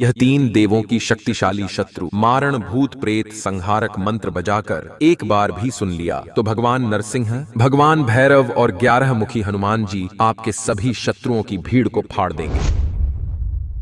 यह 3 देवों की शक्तिशाली शत्रु मारण भूत प्रेत संहारक मंत्र बजाकर एक बार भी सुन लिया तो भगवान नरसिंह, भगवान भैरव और 11 मुखी हनुमान जी आपके सभी शत्रुओं की भीड़ को फाड़ देंगे।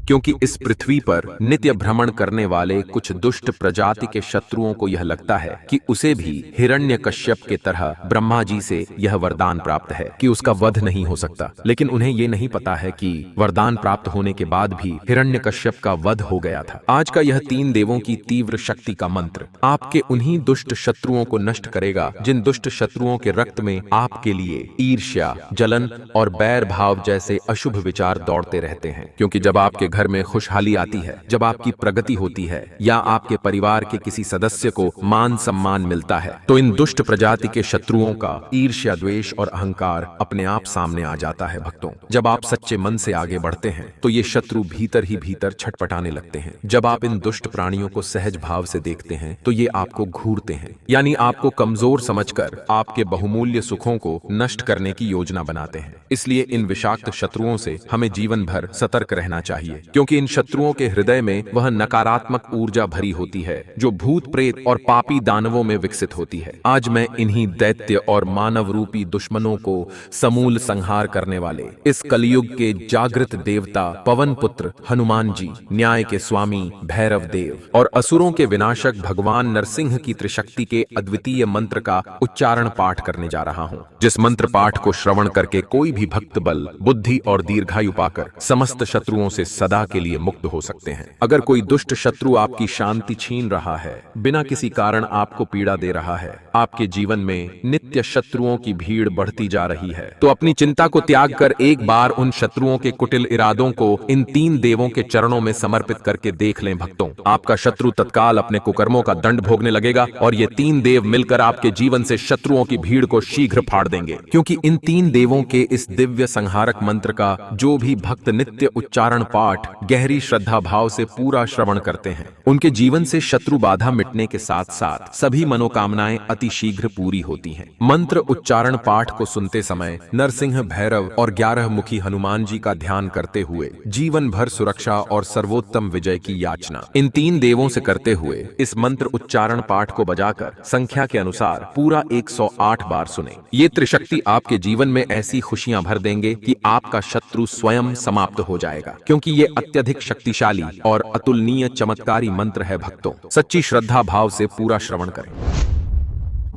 क्योंकि इस पृथ्वी पर नित्य भ्रमण करने वाले कुछ दुष्ट प्रजाति के शत्रुओं को यह लगता है कि उसे भी हिरण्यकश्यप के तरह ब्रह्मा जी से यह वरदान प्राप्त है कि उसका वध नहीं हो सकता, लेकिन उन्हें ये नहीं पता है कि वरदान प्राप्त होने के बाद भी हिरण्यकश्यप का वध हो गया था। आज का यह 3 देवों की तीव्र शक्ति का मंत्र आपके उन्हीं दुष्ट शत्रुओं को नष्ट करेगा जिन दुष्ट शत्रुओं के रक्त में आपके लिए ईर्ष्या, जलन और बैर भाव जैसे अशुभ विचार दौड़ते रहते हैं। क्योंकि जब आपके घर में खुशहाली आती है, जब आपकी प्रगति होती है या आपके परिवार के किसी सदस्य को मान सम्मान मिलता है, तो इन दुष्ट प्रजाति के शत्रुओं का ईर्ष्या, द्वेष और अहंकार अपने आप सामने आ जाता है। भक्तों, जब आप सच्चे मन से आगे बढ़ते हैं तो ये शत्रु भीतर ही भीतर छटपटाने लगते हैं। जब आप इन दुष्ट प्राणियों को सहज भाव से देखते हैं तो ये आपको घूरते हैं, यानी आपको कमजोर समझकर आपके बहुमूल्य सुखों को नष्ट करने की योजना बनाते हैं। इसलिए इन विषाक्त शत्रुओं से हमें जीवन भर सतर्क रहना चाहिए, क्योंकि इन शत्रुओं के हृदय में वह नकारात्मक ऊर्जा भरी होती है जो भूत प्रेत और पापी दानवों में विकसित होती है। आज मैं इन्हीं दैत्य और मानव रूपी दुश्मनों को समूल संहार करने वाले इस कलयुग के जागृत देवता पवन पुत्र हनुमान जी, न्याय के स्वामी भैरव देव और असुरों के विनाशक भगवान नरसिंह की त्रिशक्ति के अद्वितीय मंत्र का उच्चारण पाठ करने जा रहा हूँ। जिस मंत्र पाठ को श्रवण करके कोई भी भक्त बल, बुद्धि और दीर्घायु पाकर समस्त शत्रुओं से सदा के लिए मुक्त हो सकते हैं। अगर कोई दुष्ट शत्रु आपकी शांति छीन रहा है, बिना किसी कारण आपको पीड़ा दे रहा है, आपके जीवन में नित्य शत्रुओं की भीड़ बढ़ती जा रही है, तो अपनी चिंता को त्याग कर एक बार उन शत्रुओं के कुटिल इरादों को इन 3 देवों के चरणों में समर्पित करके देख लें। भक्तों, आपका शत्रु तत्काल अपने कुकर्मों का दंड भोगने लगेगा और ये 3 देव मिलकर आपके जीवन से शत्रुओं की भीड़ को शीघ्र फाड़ देंगे। क्योंकि इन 3 देवों के इस दिव्य संहारक मंत्र का जो भी भक्त नित्य उच्चारण पाठ गहरी श्रद्धा भाव से पूरा श्रवण करते हैं, उनके जीवन से शत्रु बाधा मिटने के साथ साथ सभी मनोकामनाएं अति शीघ्र पूरी होती हैं। मंत्र उच्चारण पाठ को सुनते समय नरसिंह, भैरव और 11 मुखी हनुमान जी का ध्यान करते हुए जीवन भर सुरक्षा और सर्वोत्तम विजय की याचना इन 3 देवों से करते हुए इस मंत्र उच्चारण पाठ को बजाकर संख्या के अनुसार पूरा 108 बार सुने। ये त्रिशक्ति आपके जीवन में ऐसी खुशियां भर देंगे कि आपका शत्रु स्वयं समाप्त हो जाएगा। क्योंकि ये अत्यधिक शक्तिशाली और अतुलनीय चमत्कारी मंत्र है। भक्तों, सच्ची श्रद्धा भाव से पूरा श्रवण करें।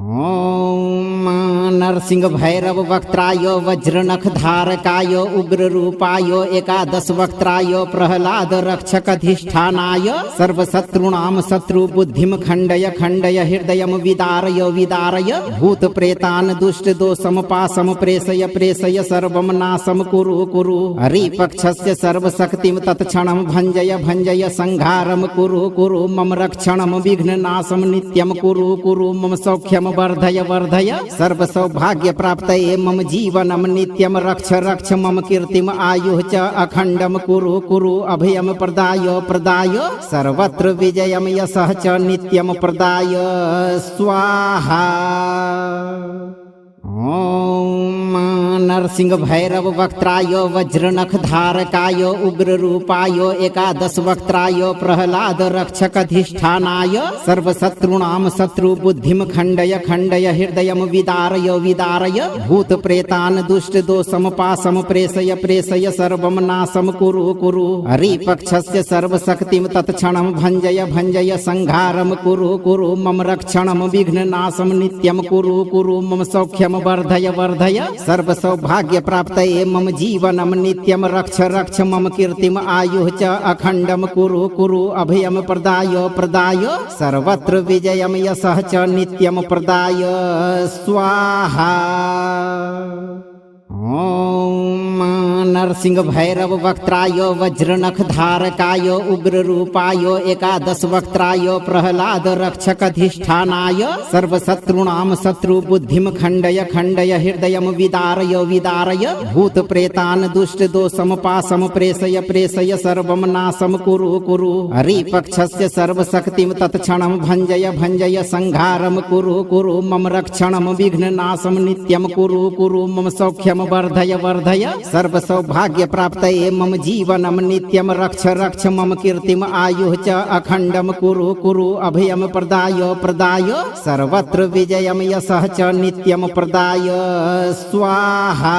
ओम नरसिंह भैरव वक्त्राय वज्रनख धारकाय उग्र रूपाय एकादश वक्त्राय प्रहलाद रक्षक अधिष्ठानाय सर्वशत्रुणाम शत्रु बुद्धिम खंडय खंडय हृदयम विदारय विदारय भूत प्रेतान दुष्ट दोषम पासम प्रेषय प्रेषय सर्वम नाशम कुरु कुरु हरिपक्षस्य सर्वशक्तिम तत्क्षणम भंजय भंजय संहारम कुरु कुरु मम रक्षणम विघ्न नाशम नित्यम कुरु कुरु मम सौख्यम वर्धय वर्धय सर्व सौभाग्य प्राप्तये मम जीवनम नित्यम रक्ष रक्ष मम कीर्तिम आयुः च अखंडम कुरु कुरु अभयम प्रदाय प्रदाय सर्वत्र विजयम यशः च नित्यम प्रदाय स्वाहा। ओम नरसिंह भैरव वक्त्राय वज्रनख धारकाय उग्र रूपाय एकादश वक्त्राय प्रहलाद रक्षक अधिष्ठानाय सर्वशत्रुणाम शत्रु बुद्धिम खंडय खंडय हृदयम विदारय विदारय भूत प्रेतान दुष्ट दोषम पासम प्रेषय प्रेषय सर्वम नाशम कुरु कुरु हरिपक्षस्य सर्वशक्तिम तत्क्षणम भंजय भंजय संहारम कुरु कुरु मम रक्षणम विघ्न नाशम नित्यम कुरु कुरु मम सौख्यम वर्धय वर्धय सर्व सौभाग्य प्राप्तये मम जीवनम नित्यम रक्ष रक्ष मम कीर्तिम आयुः च अखंडम कुरु कुरु अभयम प्रदाय प्रदाय सर्वत्र विजयम यशः च नित्यम प्रदाय स्वाहा। ओम नरसिंह भैरव वक्त्राय वज्रनख धारकाय उग्र रूपाय एकादश वक्त्राय प्रहलाद रक्षक अधिष्ठानाय सर्वशत्रुणाम शत्रु बुद्धिम खंडय खंडय हृदयम विदारय विदारय भूत प्रेतान दुष्ट दोषम पासम प्रेषय प्रेषय सर्वम नाशम कुरु कुरु हरिपक्षस्य सर्वशक्तिम तत्क्षणम भंजय भंजय संहारम कुरु कुरु मम रक्षणम विघ्न नाशम नित्यम कुरु कुरु मम सौख्यम वर्धय वर्धय सर्व सौभाग्य प्राप्तये मम जीवनम नित्यम रक्ष रक्ष मम कीर्तिम आयुः च अखंडम कुरु कुरु अभयम प्रदाय प्रदाय सर्वत्र विजयम यशः च नित्यम प्रदाय स्वाहा।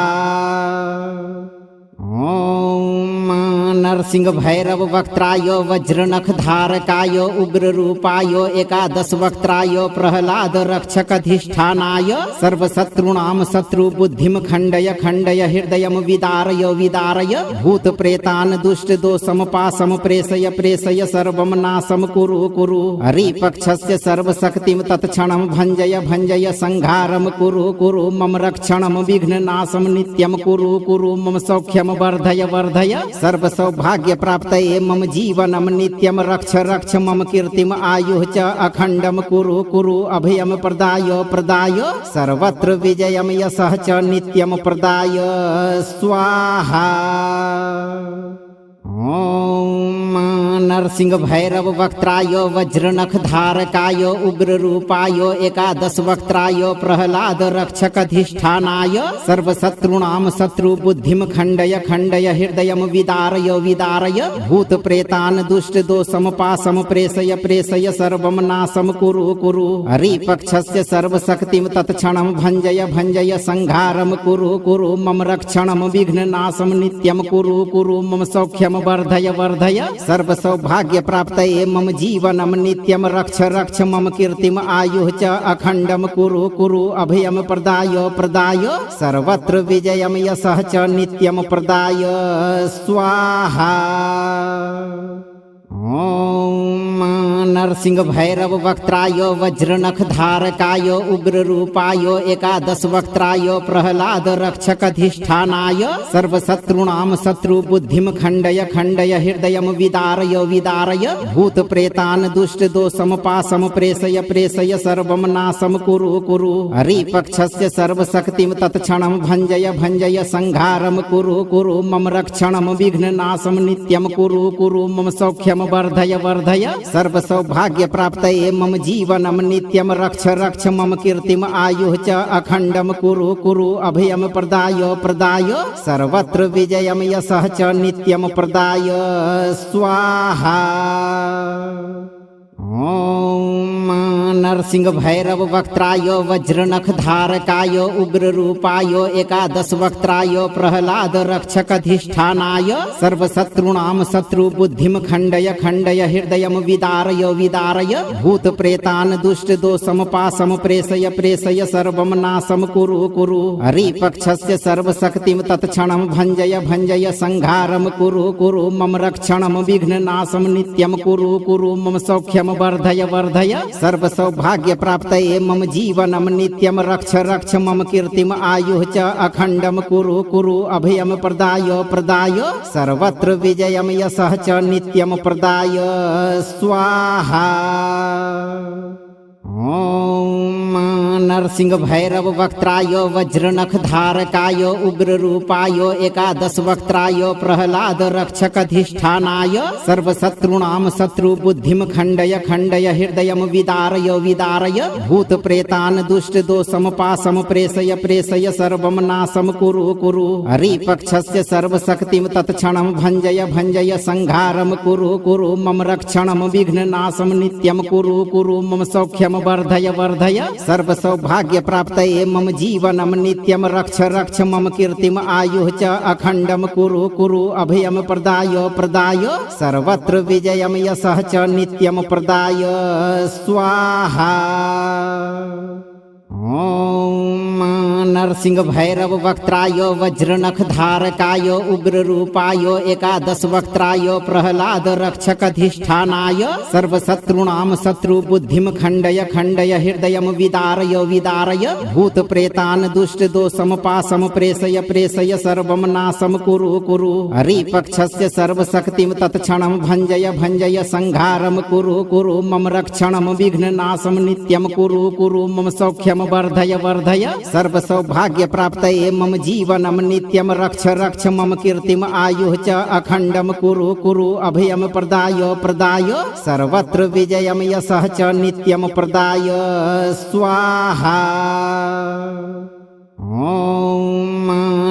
ओम नरसिंह भैरव वक्त्राय वज्रनख धारकाय उग्र रूपाय एकादश वक्त्राय प्रहलाद रक्षक अधिष्ठानाय सर्वशत्रुणां शत्रु बुद्धिम खंडय खंडय हृदयम विदारय विदारय भूत प्रेतान दुष्ट दोषम पासम प्रेषय प्रेषय सर्वम नाशम कुरु कुरु हरिपक्षस्य सर्वशक्तिम तत्क्षणम भंजय भंजय संहारम कुरु कुरु मम रक्षणम विघ्न नाशम नित्यम कुरु कुरु मम सौख्यम वर्धय वर्धय सर्व सौभाग्य प्राप्तये मम जीवनम नित्यम रक्ष रक्ष मम कीर्तिम आयुः च अखंडम कुरु कुरु अभयम प्रदाय प्रदाय सर्वत्र विजयम यशः च नित्यम प्रदाय स्वाहा। ओम नरसिंह भैरव वक्त्राय वज्रनख धारकाय उग्र रूपाय एकादश वक्त्राय प्रहलाद रक्षक अधिष्ठानाय सर्वशत्रुणां शत्रु बुद्धिम खंडय खंडय हृदयम विदारय विदारय भूत प्रेतान दुष्ट दोषम पासम प्रेषय प्रेषय सर्वम नाशम कुरु कुरु हरिपक्षस्य सर्वशक्तिम तत्क्षणम भंजय भंजय संहारम कुरु कुरु मम रक्षणम विघ्न नाशम नित्यम कुरु कुरु मम सौख्यम वर्धय वर्धय सर्व सौभाग्य प्राप्तये मम जीवनम नित्यम रक्ष रक्ष मम कीर्तिम आयुः च अखंडम कुरु कुरु अभयम प्रदाय प्रदाय सर्वत्र विजयम यशः च नित्यम प्रदाय स्वाहा। ओम नरसिंह भैरव वक्त्राय वज्रनख धारकाय उग्र रूपाय एकादश वक्त्राय प्रहलाद रक्षक अधिष्ठानाय सर्वशत्रुणां शत्रु बुद्धिम खंडय खंडय हृदयम विदारय विदारय भूत प्रेतान दुष्ट दोषम पासम प्रेषय प्रेषय सर्वम नाशम कुरु कुरु हरिपक्षस्य सर्वशक्तिम तत्क्षणम भंजय भंजय संहारम कुरु कुरु मम रक्षणम विघ्न नाशम नित्यम कुरु कुरु मम सौख्यम वर्धय वर्धय सर्व सौभाग्य प्राप्तये मम जीवनम नित्यम रक्ष रक्ष मम कीर्तिम आयुः च अखंडम कुरु कुरु अभयम प्रदाय प्रदाय सर्वत्र विजयम यशः च नित्यम प्रदाय स्वाहा। ओम नरसिंह भैरव वक्त्राय वज्रनख धारकाय उग्र रूपाय एकादश वक्त्राय प्रहलाद रक्षक अधिष्ठानाय सर्वशत्रुणां शत्रु बुद्धिम खंडय खंडय हृदयम विदारय विदारय भूत प्रेतान दुष्ट दोषम पासम प्रेषय प्रेषय सर्वम नाशम कुरु कुरु हरिपक्षस्य सर्वशक्तिम तत्क्षणम भंजय भंजय संहारम कुरु कुरु मम रक्षणम विघ्न नाशम नित्यम कुरु कुरु मम सौख्यम वर्धय वर्धय सर्व सौभाग्य प्राप्तये मम जीवनम नित्यम रक्ष रक्ष मम कीर्तिम आयुः च अखंडम कुरु कुरु अभयम प्रदाय प्रदाय सर्वत्र विजयम यशः च नित्यम प्रदाय स्वाहा। ओम नरसिंह भैरव वक्त्राय वज्रनख धारकाय उग्र रूपाय एकादश वक्त्राय प्रहलाद रक्षक अधिष्ठानाय सर्वशत्रुणां शत्रु बुद्धिम खंडय खंडय हृदयम विदारय विदारय भूत प्रेतान दुष्ट दोषम पासम प्रेषय प्रेषय सर्वम नाशम कुरु कुरु हरिपक्षस्य सर्वशक्तिम तत्क्षणम भंजय भंजय संहारम कुरु कुरु मम रक्षणम विघ्न नाशम नित्यम कुरु कुरु मम सौख्यम वर्धय वर्धय सर्व सौभाग्य प्राप्तये मम जीवनम नित्यम रक्ष रक्ष मम कीर्तिम आयुः च अखंडम कुरु कुरु अभयम प्रदाय प्रदाय सर्वत्र विजयम यशः च नित्यम प्रदाय स्वाहा। ओम नरसिंह भैरव वक्त्राय वज्रनख धारकाय उग्र रूपाय एकादश वक्त्राय प्रहलाद रक्षक अधिष्ठानाय सर्वशत्रुणां शत्रु बुद्धिम खंडय खंडय हृदयम विदारय विदारय भूत प्रेतान दुष्ट दोषम पासम प्रेषय प्रेषय सर्वम नाशम कुरु कुरु हरिपक्षस्य सर्वशक्तिम तत्क्षणम भंजय भंजय संहारम कुरु कुरु मम रक्षणम विघ्न नाशम नित्यम कुरु कुरु मम सौख्यम वर्धय वर्धय सर्व सौभाग्य प्राप्तये मम जीवनम नित्यम रक्ष रक्ष मम कीर्तिम आयुः च अखंडम कुरु कुरु अभयम प्रदाय प्रदाय सर्वत्र विजयम यशः च नित्यम प्रदाय स्वाहा। ॐ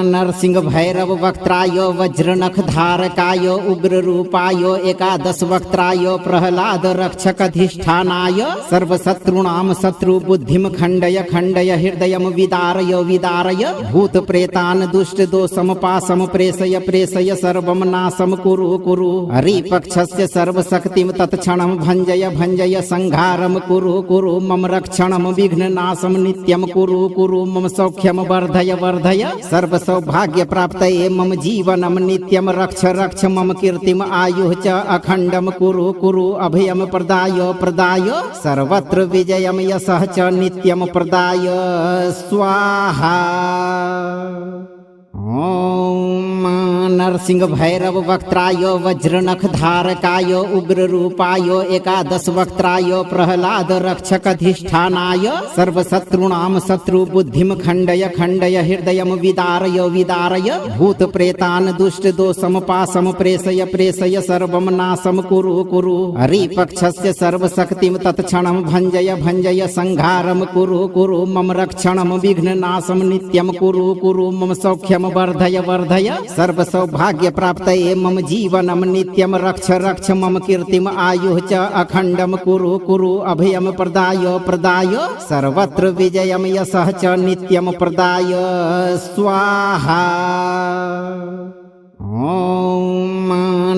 नरसिंह भैरव वक्त्राय वज्रनख धारकाय उग्र रूपाय एकादश वक्त्राय प्रहलाद रक्षक अधिष्ठानाय सर्वशत्रूणां शत्रु बुद्धिं खण्डय खण्डय हृदयं विदारय विदारय भूत प्रेतान् दुष्ट दोषं पाशं प्रेषय प्रेषय सर्वं नाशं कुरु कुरु हरिपक्षस्य सर्वशक्तिं तत्क्षणं भञ्जय भञ्जय संहारं कुरु कुरु मम रक्षणं विघ्ननाशं नित्यं कुरु कुरु मम सौख्यं वर्धय वर्धय सर्व सौभाग्य प्राप्तये मम जीवनं नित्यं रक्ष रक्ष मम कीर्तिम आयुः च अखण्डं कुरु कुरु अभयं प्रदाय प्रदाय सर्वत्र विजयं यशः च नित्यं प्रदाय स्वाहा। ॐ नरसिंह भैरव वक्त्राय वज्रनख धारकाय उग्र रूपाय एकादश वक्त्राय प्रहलाद रक्षक अधिष्ठानाय सर्वशत्रूणां शत्रु बुद्धिं खण्डय खण्डय हृदयं विदारय विदारय भूत प्रेतान् दुष्ट दोषं पाशं प्रेषय प्रेषय सर्वं नाशं कुरु कुरु हरिपक्षस्य सर्वशक्तिं तत्क्षणं भञ्जय भञ्जय संहारं कुरु कुरु मम रक्षणं विघ्ननाशं नित्यं कुरु कुरु मम सौख्यं वर्धय वर्धय सर्व सौभाग्य प्राप्तये मम जीवनं नित्यं रक्ष रक्ष मम कीर्तिम आयुः च अखण्डं कुरु कुरु अभयं प्रदाय प्रदाय सर्वत्र विजयं यशः च नित्यं प्रदाय स्वाहा। ॐ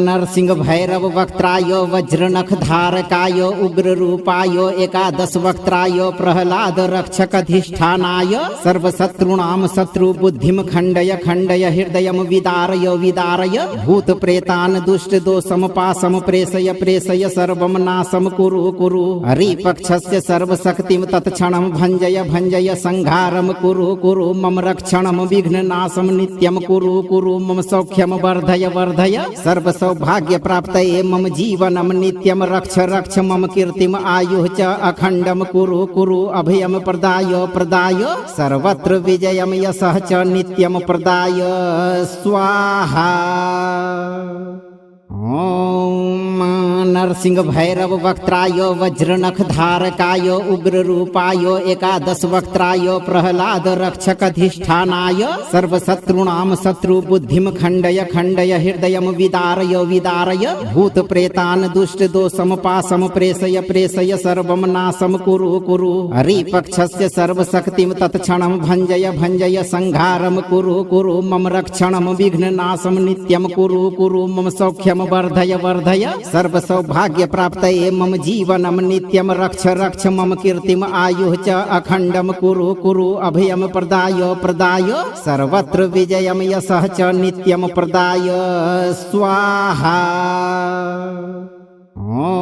नरसिंह भैरव वक्त्राय वज्रनख धारकाय उग्र रूपाय एकादश वक्त्राय प्रहलाद रक्षक अधिष्ठानाय सर्वशत्रूणां शत्रु बुद्धिं खण्डय खण्डय हृदयं विदारय विदारय भूत प्रेतान् दुष्ट दोषं पाशं प्रेषय प्रेषय सर्वं नाशं कुरु कुरु हरिपक्षस्य सर्वशक्तिं तत्क्षणं भञ्जय भञ्जय संहारं कुरु कुरु मम रक्षणं विघ्ननाशं नित्यं कुरु कुरु मम सौख्यं वर्धय वर्धय सर्व सौभाग्य प्राप्तये मम जीवनं नित्यं रक्ष रक्ष मम कीर्तिम आयुः च अखण्डं कुरु कुरु अभयं प्रदाय प्रदाय सर्वत्र विजयं यशः च नित्यं प्रदाय स्वाहा। ॐ नरसिंह भैरव वक्त्राय वज्रनख धारकाय उग्र रूपाय एकादश वक्त्राय प्रहलाद रक्षक अधिष्ठानाय सर्वशत्रूणां शत्रु बुद्धिं खण्डय खण्डय हृदयं विदारय विदारय भूत प्रेतान् दुष्ट दोषं पाशं प्रेषय प्रेषय सर्वं नाशं कुरु कुरु हरिपक्षस्य सर्वशक्तिं तत्क्षणं भञ्जय भञ्जय संहारं कुरु कुरु मम रक्षणं विघ्ननाशं नित्यं कुरु कुरु मम सौख्यं वर्धय वर्धय सर्व सौभाग्य प्राप्तये मम जीवनं नित्यं रक्ष रक्ष मम कीर्तिम आयुः च अखण्डं कुरु कुरु अभयं प्रदाय प्रदाय सर्वत्र विजयं यशः च नित्यं प्रदाय स्वाहा। ॐ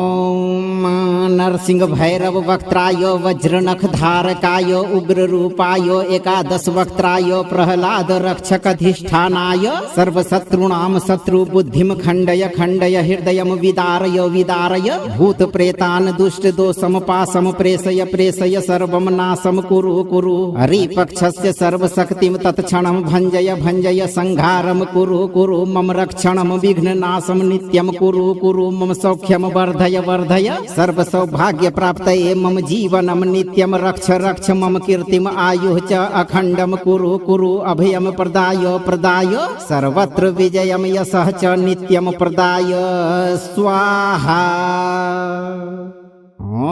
नरसिंह भैरव वक्त्राय वज्रनख धारकाय उग्र रूपाय एकादश वक्त्राय प्रहलाद रक्षक अधिष्ठानाय सर्वशत्रूणां शत्रु बुद्धिं खण्डय खण्डय हृदयं विदारय विदारय भूत प्रेतान् दुष्ट दोषं पाशं प्रेषय प्रेषय सर्वं नाशं कुरु कुरु हरिपक्षस्य सर्वशक्तिं तत्क्षणं भञ्जय भञ्जय संहारं कुरु कुरु मम रक्षणं विघ्ननाशं नित्यं कुरु कुरु मम सौख्यं वर्धय वर्धय सर्व सौभाग्य प्राप्तये मम जीवनं नित्यं रक्ष रक्ष मम कीर्तिम आयुः च अखण्डं कुरु कुरु अभयं प्रदाय प्रदाय सर्वत्र विजयं यशः च नित्यं प्रदाय स्वाहा। ॐ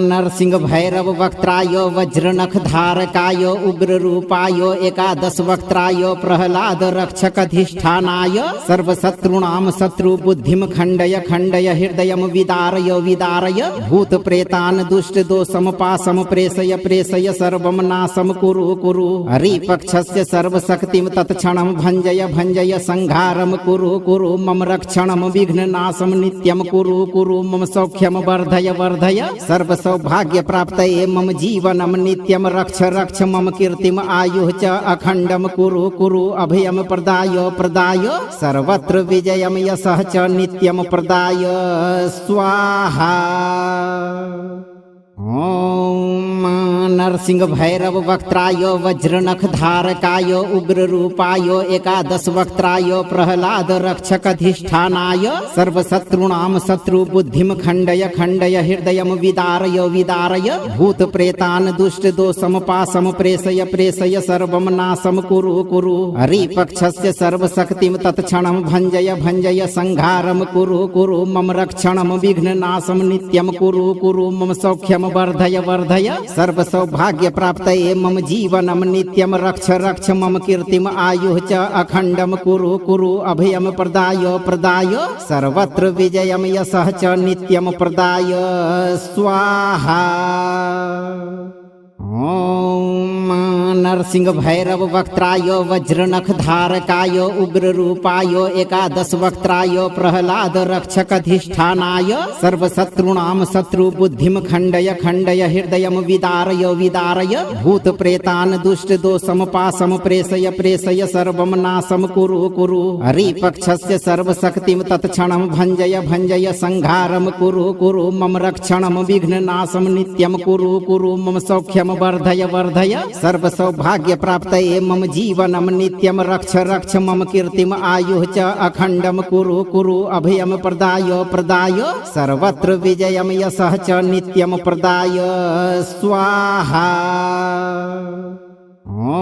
नरसिंह भैरव वक्त्राय वज्रनख धारकाय उग्र रूपाय एकादश वक्त्राय प्रहलाद रक्षक अधिष्ठानाय सर्वशत्रूणां शत्रु बुद्धिं खण्डय खण्डय हृदयं विदारय विदारय भूत प्रेतान् दुष्ट दोषं पाशं प्रेषय प्रेषय सर्वं नाशं कुरु कुरु हरिपक्षस्य सर्वशक्तिं तत्क्षणं भञ्जय भञ्जय संहारं कुरु कुरु मम रक्षणं विघ्ननाशं नित्यं कुरु कुरु मम सौख्यं वर्धय वर्धय सर्व सौभाग्य प्राप्तये मम जीवनं नित्यं रक्ष रक्ष मम कीर्तिम आयुः च अखण्डं कुरु कुरु अभयं प्रदाय प्रदाय सर्वत्र विजयं यशः च नित्यं प्रदाय स्वाहा। ॐ नरसिंह भैरव वक्त्राय वज्रनख धारकाय उग्र रूपाय एकादश वक्त्राय प्रहलाद रक्षक अधिष्ठानाय सर्वशत्रूणां शत्रु बुद्धिं खण्डय खण्डय हृदयं विदारय विदारय भूत प्रेतान् दुष्ट दोषं पाशं प्रेषय प्रेषय सर्वं नाशं कुरु कुरु हरिपक्षस्य सर्वशक्तिं तत्क्षणं भञ्जय भञ्जय संहारं कुरु कुरु मम रक्षणं विघ्ननाशं नित्यं कुरु कुरु मम सौख्यं वर्धय वर्धय सर्व सौभाग्य प्राप्तये मम जीवनं नित्यं रक्ष रक्ष मम कीर्तिम आयुः च अखण्डं कुरु कुरु अभयं प्रदाय प्रदाय सर्वत्र विजयं यशः च नित्यं प्रदाय स्वाहा। ॐ नरसिंह भैरव वक्त्राय वज्रनख धारकाय उग्र रूपाय एकादश वक्त्राय प्रहलाद रक्षक अधिष्ठानाय सर्वशत्रूणां शत्रु बुद्धिं खण्डय खण्डय हृदयं विदारय विदारय भूत प्रेतान् दुष्ट दोषं पाशं प्रेषय प्रेषय सर्वं नाशं कुरु कुरु हरिपक्षस्य सर्वशक्तिं तत्क्षणं भञ्जय भञ्जय संहारं कुरु कुरु मम रक्षणं विघ्ननाशं नित्यं कुरु कुरु मम सौख्यं वर्धय वर्धय सर्व सौभाग्य प्राप्तये मम जीवनं नित्यं रक्ष रक्ष मम कीर्तिम आयुः च अखण्डं कुरु कुरु अभयं प्रदाय प्रदाय सर्वत्र विजयं यशः च नित्यं प्रदाय स्वाहा। ॐ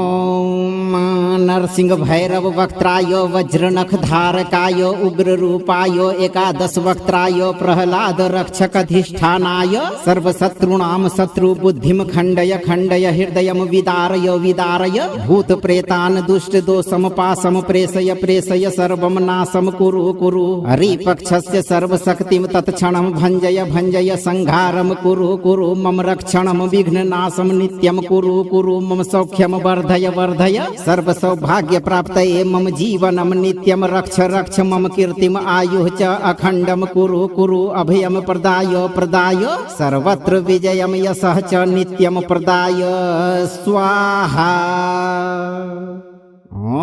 नरसिंह भैरव वक्त्राय वज्रनख धारकाय उग्र रूपाय एकादश वक्त्राय प्रहलाद रक्षक अधिष्ठानाय सर्वशत्रूणां शत्रु बुद्धिं खण्डय खण्डय हृदयं विदारय विदारय भूत प्रेतान् दुष्ट दोषं पाशं प्रेषय प्रेषय सर्वं नाशं कुरु कुरु हरिपक्षस्य सर्वशक्तिं तत्क्षणं भञ्जय भञ्जय संहारं कुरु कुरु मम रक्षणं विघ्ननाशं नित्यं कुरु कुरु मम सौख्यं वर्धय वर्धय सर्व सौभाग्य प्राप्तये मम जीवनं नित्यं रक्ष रक्ष मम कीर्तिम आयुः च अखण्डं कुरु कुरु अभयं प्रदाय प्रदाय सर्वत्र विजयं यशः च नित्यं प्रदाय स्वाहा। ॐ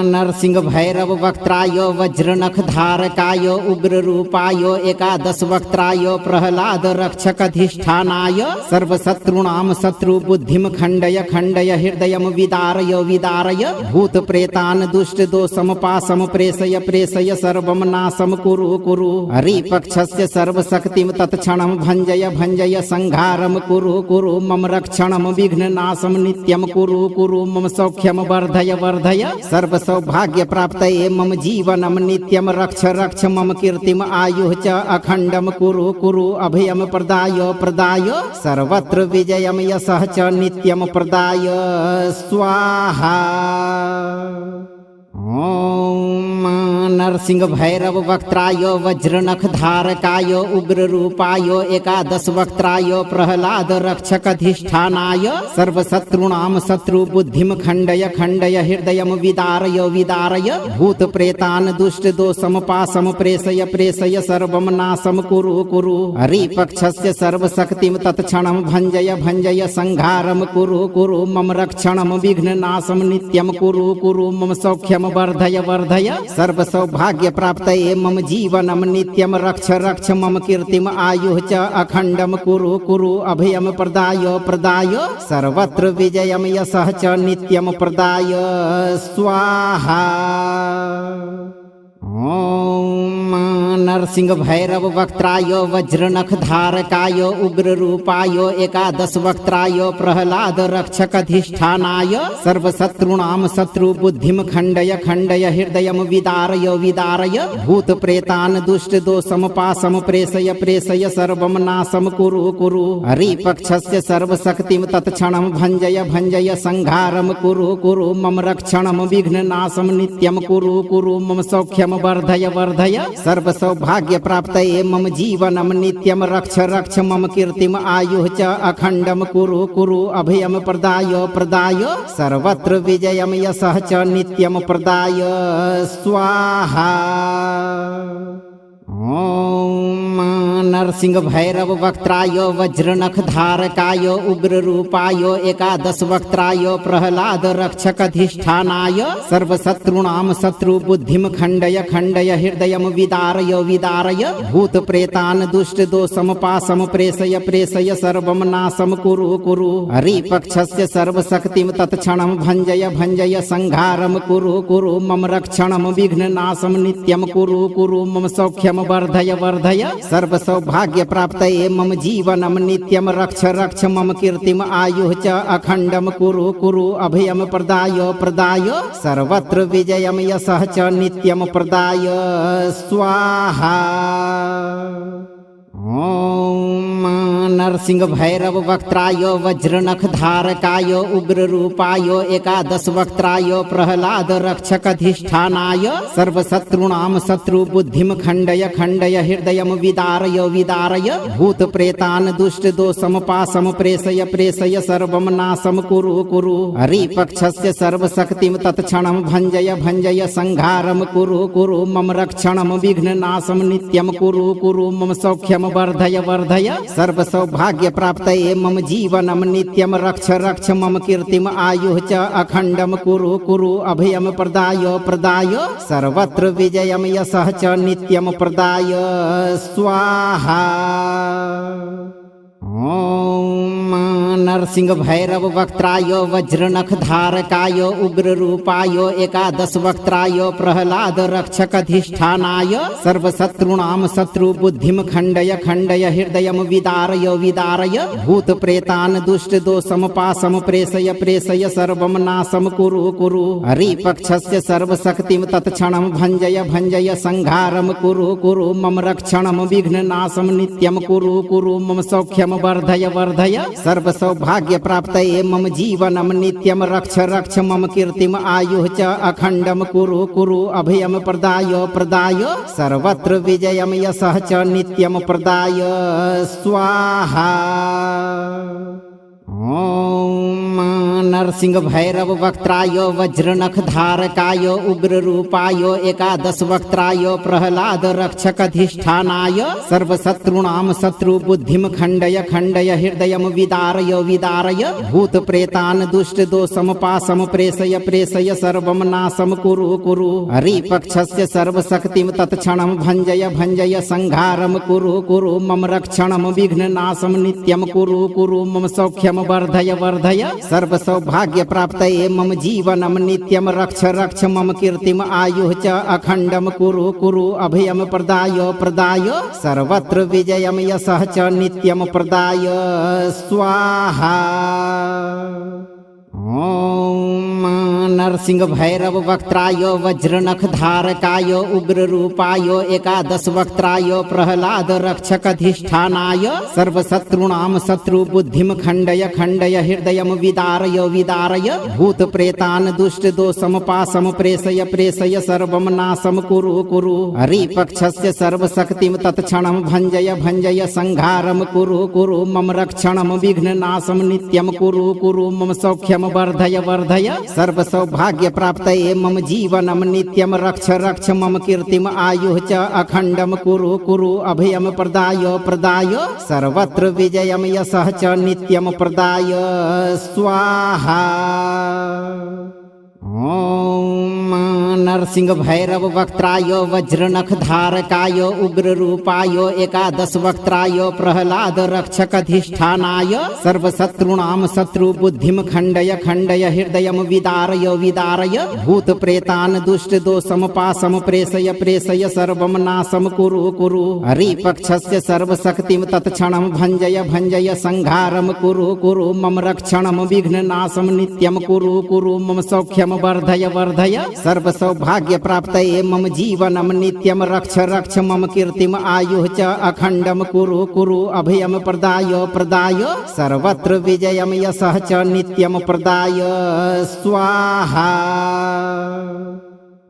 नरसिंह भैरव वक्त्राय वज्रनख धारकाय उग्र रूपाय एकादश वक्त्राय प्रहलाद रक्षक अधिष्ठानाय सर्वशत्रूणां शत्रु बुद्धिं खण्डय खण्डय हृदयं विदारय विदारय भूत प्रेतान् दुष्ट दोषं पाशं प्रेषय प्रेषय सर्वं नाशं कुरु कुरु हरिपक्षस्य सर्वशक्तिं तत्क्षणं भञ्जय भञ्जय संहारं कुरु कुरु मम रक्षणं विघ्ननाशं नित्यं कुरु कुरु मम सौख्यं वर्धय वर्धय सर्व सौभाग्य प्राप्तये मम जीवनं नित्यं रक्ष रक्ष मम कीर्तिम आयुः च अखण्डं कुरु कुरु अभयं प्रदाय प्रदाय सर्वत्र विजयं यशः च नित्यं प्रदाय स्वाहा। ॐ नरसिंह भैरव वक्त्राय वज्रनख धारकाय उग्र रूपाय एकादश वक्त्राय प्रहलाद रक्षक अधिष्ठानाय सर्वशत्रूणां शत्रु बुद्धिं खण्डय खण्डय हृदयं विदारय विदारय भूत प्रेतान् दुष्ट दोषं पाशं प्रेषय प्रेषय सर्वं नाशं कुरु कुरु हरिपक्षस्य सर्वशक्तिं तत्क्षणं भञ्जय भञ्जय संहारं कुरु कुरु मम रक्षणं विघ्ननाशं नित्यं कुरु कुरु मम सौख्यं वर्धय वर्धय सर्व सौभाग्य प्राप्तये मम जीवनं नित्यं रक्ष रक्ष मम कीर्तिम आयुः च अखण्डं कुरु कुरु अभयं प्रदाय प्रदाय सर्वत्र विजयं यशः च नित्यं प्रदाय स्वाहा। ॐ नरसिंह भैरव वक्त्राय वज्रनख धारकाय उग्र रूपाय एकादश वक्त्राय प्रहलाद रक्षक अधिष्ठानाय सर्वशत्रूणां शत्रु बुद्धिं खण्डय खण्डय हृदयं विदारय विदारय भूत प्रेतान् दुष्ट दोषं पाशं प्रेषय प्रेषय सर्वं नाशं कुरु कुरु हरिपक्षस्य सर्वशक्तिं तत्क्षणं भञ्जय भञ्जय संहारं कुरु कुरु मम रक्षणं विघ्ननाशं नित्यं कुरु कुरु मम सौख्यं वर्धय वर्धय सर्व सौभाग्य प्राप्तये मम जीवनं नित्यं रक्ष रक्ष मम कीर्तिम आयुः च अखण्डं कुरु कुरु अभयं प्रदाय प्रदाय सर्वत्र विजयं यशः च नित्यं प्रदाय स्वाहा। ॐ नरसिंह भैरव वक्त्राय वज्रनख धारकाय उग्र रूपाय एकादश वक्त्राय प्रहलाद रक्षक अधिष्ठानाय सर्वशत्रूणां शत्रु बुद्धिम खंडय खंडय हृदयम विदारय विदारय भूत प्रेतान दुष्ट दोषम पासम प्रेषय प्रेषय सर्वम नाशम कुरु कुरु हरिपक्षस्य सर्वशक्तिम तत्क्षणम भंजय भंजय संहारम कुरु कुरु मम रक्षणम विघ्न नाशम नित्यम कुरु कुरु मम सौख्यम वर्धय वर्धय सर्व सौभाग्य प्राप्तये मम जीवनम नित्यम रक्ष रक्ष मम कीर्तिम आयुः च अखंडम कुरु कुरु अभयम प्रदाय प्रदाय सर्वत्र विजयम यशः च नित्यम प्रदाय स्वाहा। ओम नरसिंह भैरव वक्त्राय वज्रनख धारकाय उग्र रूपाय एकादश वक्त्राय प्रहलाद रक्षक अधिष्ठानाय सर्वशत्रूणां शत्रु बुद्धिम खंडय खंडय हृदयम विदारय विदारय भूत प्रेतान दुष्ट दोषम पासम प्रेषय प्रेषय सर्वम नाशम कुरु कुरु हरिपक्षस्य सर्वशक्तिम तत्क्षणम भंजय भंजय संहारम कुरु कुरु मम रक्षणम विघ्न नाशम नित्यम कुरु कुरु मम सौख्यम वर्धय वर्धय सर्व सौभाग्य प्राप्तये मम जीवनम नित्यम रक्ष रक्ष मम कीर्तिम आयुः च अखंडम कुरु कुरु अभयम प्रदाय प्रदाय सर्वत्र विजयम यशः च नित्यम प्रदाय स्वाहा। ओम नरसिंह भैरव वक्त्राय वज्रनख धारकाय उग्र रूपाय एकादश वक्त्राय प्रहलाद रक्षक अधिष्ठानाय सर्वशत्रूणां शत्रु बुद्धिम खंडय खंडय हृदयम विदारय विदारय भूत प्रेतान दुष्ट दोषम पासम प्रेषय प्रेषय सर्वम नाशम कुरु कुरु हरिपक्षस्य सर्वशक्तिम तत्क्षणम भंजय भंजय संहारम कुरु कुरु मम रक्षणम विघ्न नाशम नित्यम कुरु कुरु मम सौख्यम वर्धय वर्धय सर्व सौभाग्य प्राप्तये मम जीवनम नित्यम रक्ष रक्ष मम कीर्तिम आयुः च अखंडम कुरु कुरु अभयम प्रदाय प्रदाय सर्वत्र विजयम यशः च नित्यम प्रदाय स्वाहा। ओम नरसिंह भैरव वक्त्राय वज्रनख धारकाय उग्र रूपाय एकादश वक्त्राय प्रहलाद रक्षक अधिष्ठानाय सर्वशत्रूणां शत्रु बुद्धिम खंडय खंडय हृदयम विदारय विदारय भूत प्रेतान दुष्ट दोषम पासम प्रेषय प्रेषय सर्वम नाशम कुरु कुरु हरिपक्षस्य सर्वशक्तिम तत्क्षणम भंजय भंजय संहारम कुरु कुरु मम रक्षणम विघ्न नाशम नित्यम कुरु कुरु मम सौख्यम वर्धय वर्धय सर्व सौभाग्य प्राप्तये मम जीवनम नित्यम रक्ष रक्ष मम कीर्तिम आयुः च अखंडम कुरु कुरु अभयम प्रदाय प्रदाय सर्वत्र विजयम यशः च नित्यम प्रदाय स्वाहा। ओम नरसिंह भैरव वक्त्राय वज्रनख धारकाय उग्र रूपाय एकादश वक्त्राय प्रहलाद रक्षक अधिष्ठानाय सर्वशत्रूणां शत्रु बुद्धिम खंडय खंडय हृदयम विदारय विदारय भूत प्रेतान दुष्ट दोषम पासम प्रेषय प्रेषय सर्वम नाशम कुरु कुरु हरिपक्षस्य सर्वशक्तिम तत्क्षणम भंजय भंजय संहारम कुरु कुरु मम रक्षणम विघ्न नाशम नित्यम कुरु कुरु मम सौख्यम वर्धय वर्धय सर्व सौभाग्य प्राप्तये मम जीवनम नित्यम रक्ष रक्ष मम कीर्तिम आयुः च अखंडम कुरु कुरु अभयम प्रदाय प्रदाय सर्वत्र विजयम यशः च नित्यम प्रदाय स्वाहा। ओम नरसिंह भैरव वक्त्राय वज्रनख धारकाय उग्र रूपाय एकादश वक्त्राय प्रहलाद रक्षक अधिष्ठानाय सर्वशत्रूणां शत्रु बुद्धिम खंडय खंडय हृदयम विदारय विदारय भूत प्रेतान दुष्ट दोषम पासम प्रेषय प्रेषय सर्वम नाशम कुरु कुरु हरिपक्षस्य सर्वशक्तिम तत्क्षणम भंजय भंजय संहारम कुरु कुरु मम रक्षणम विघ्न नाशम नित्यम कुरु कुरु मम सौख्यम वर्धय वर्धय सर्व सौभाग्य प्राप्तये मम जीवनम नित्यम रक्ष रक्ष मम कीर्तिम आयुः च अखंडम कुरु कुरु अभयम प्रदाय प्रदाय सर्वत्र विजयम यशः च नित्यम प्रदाय स्वाहा।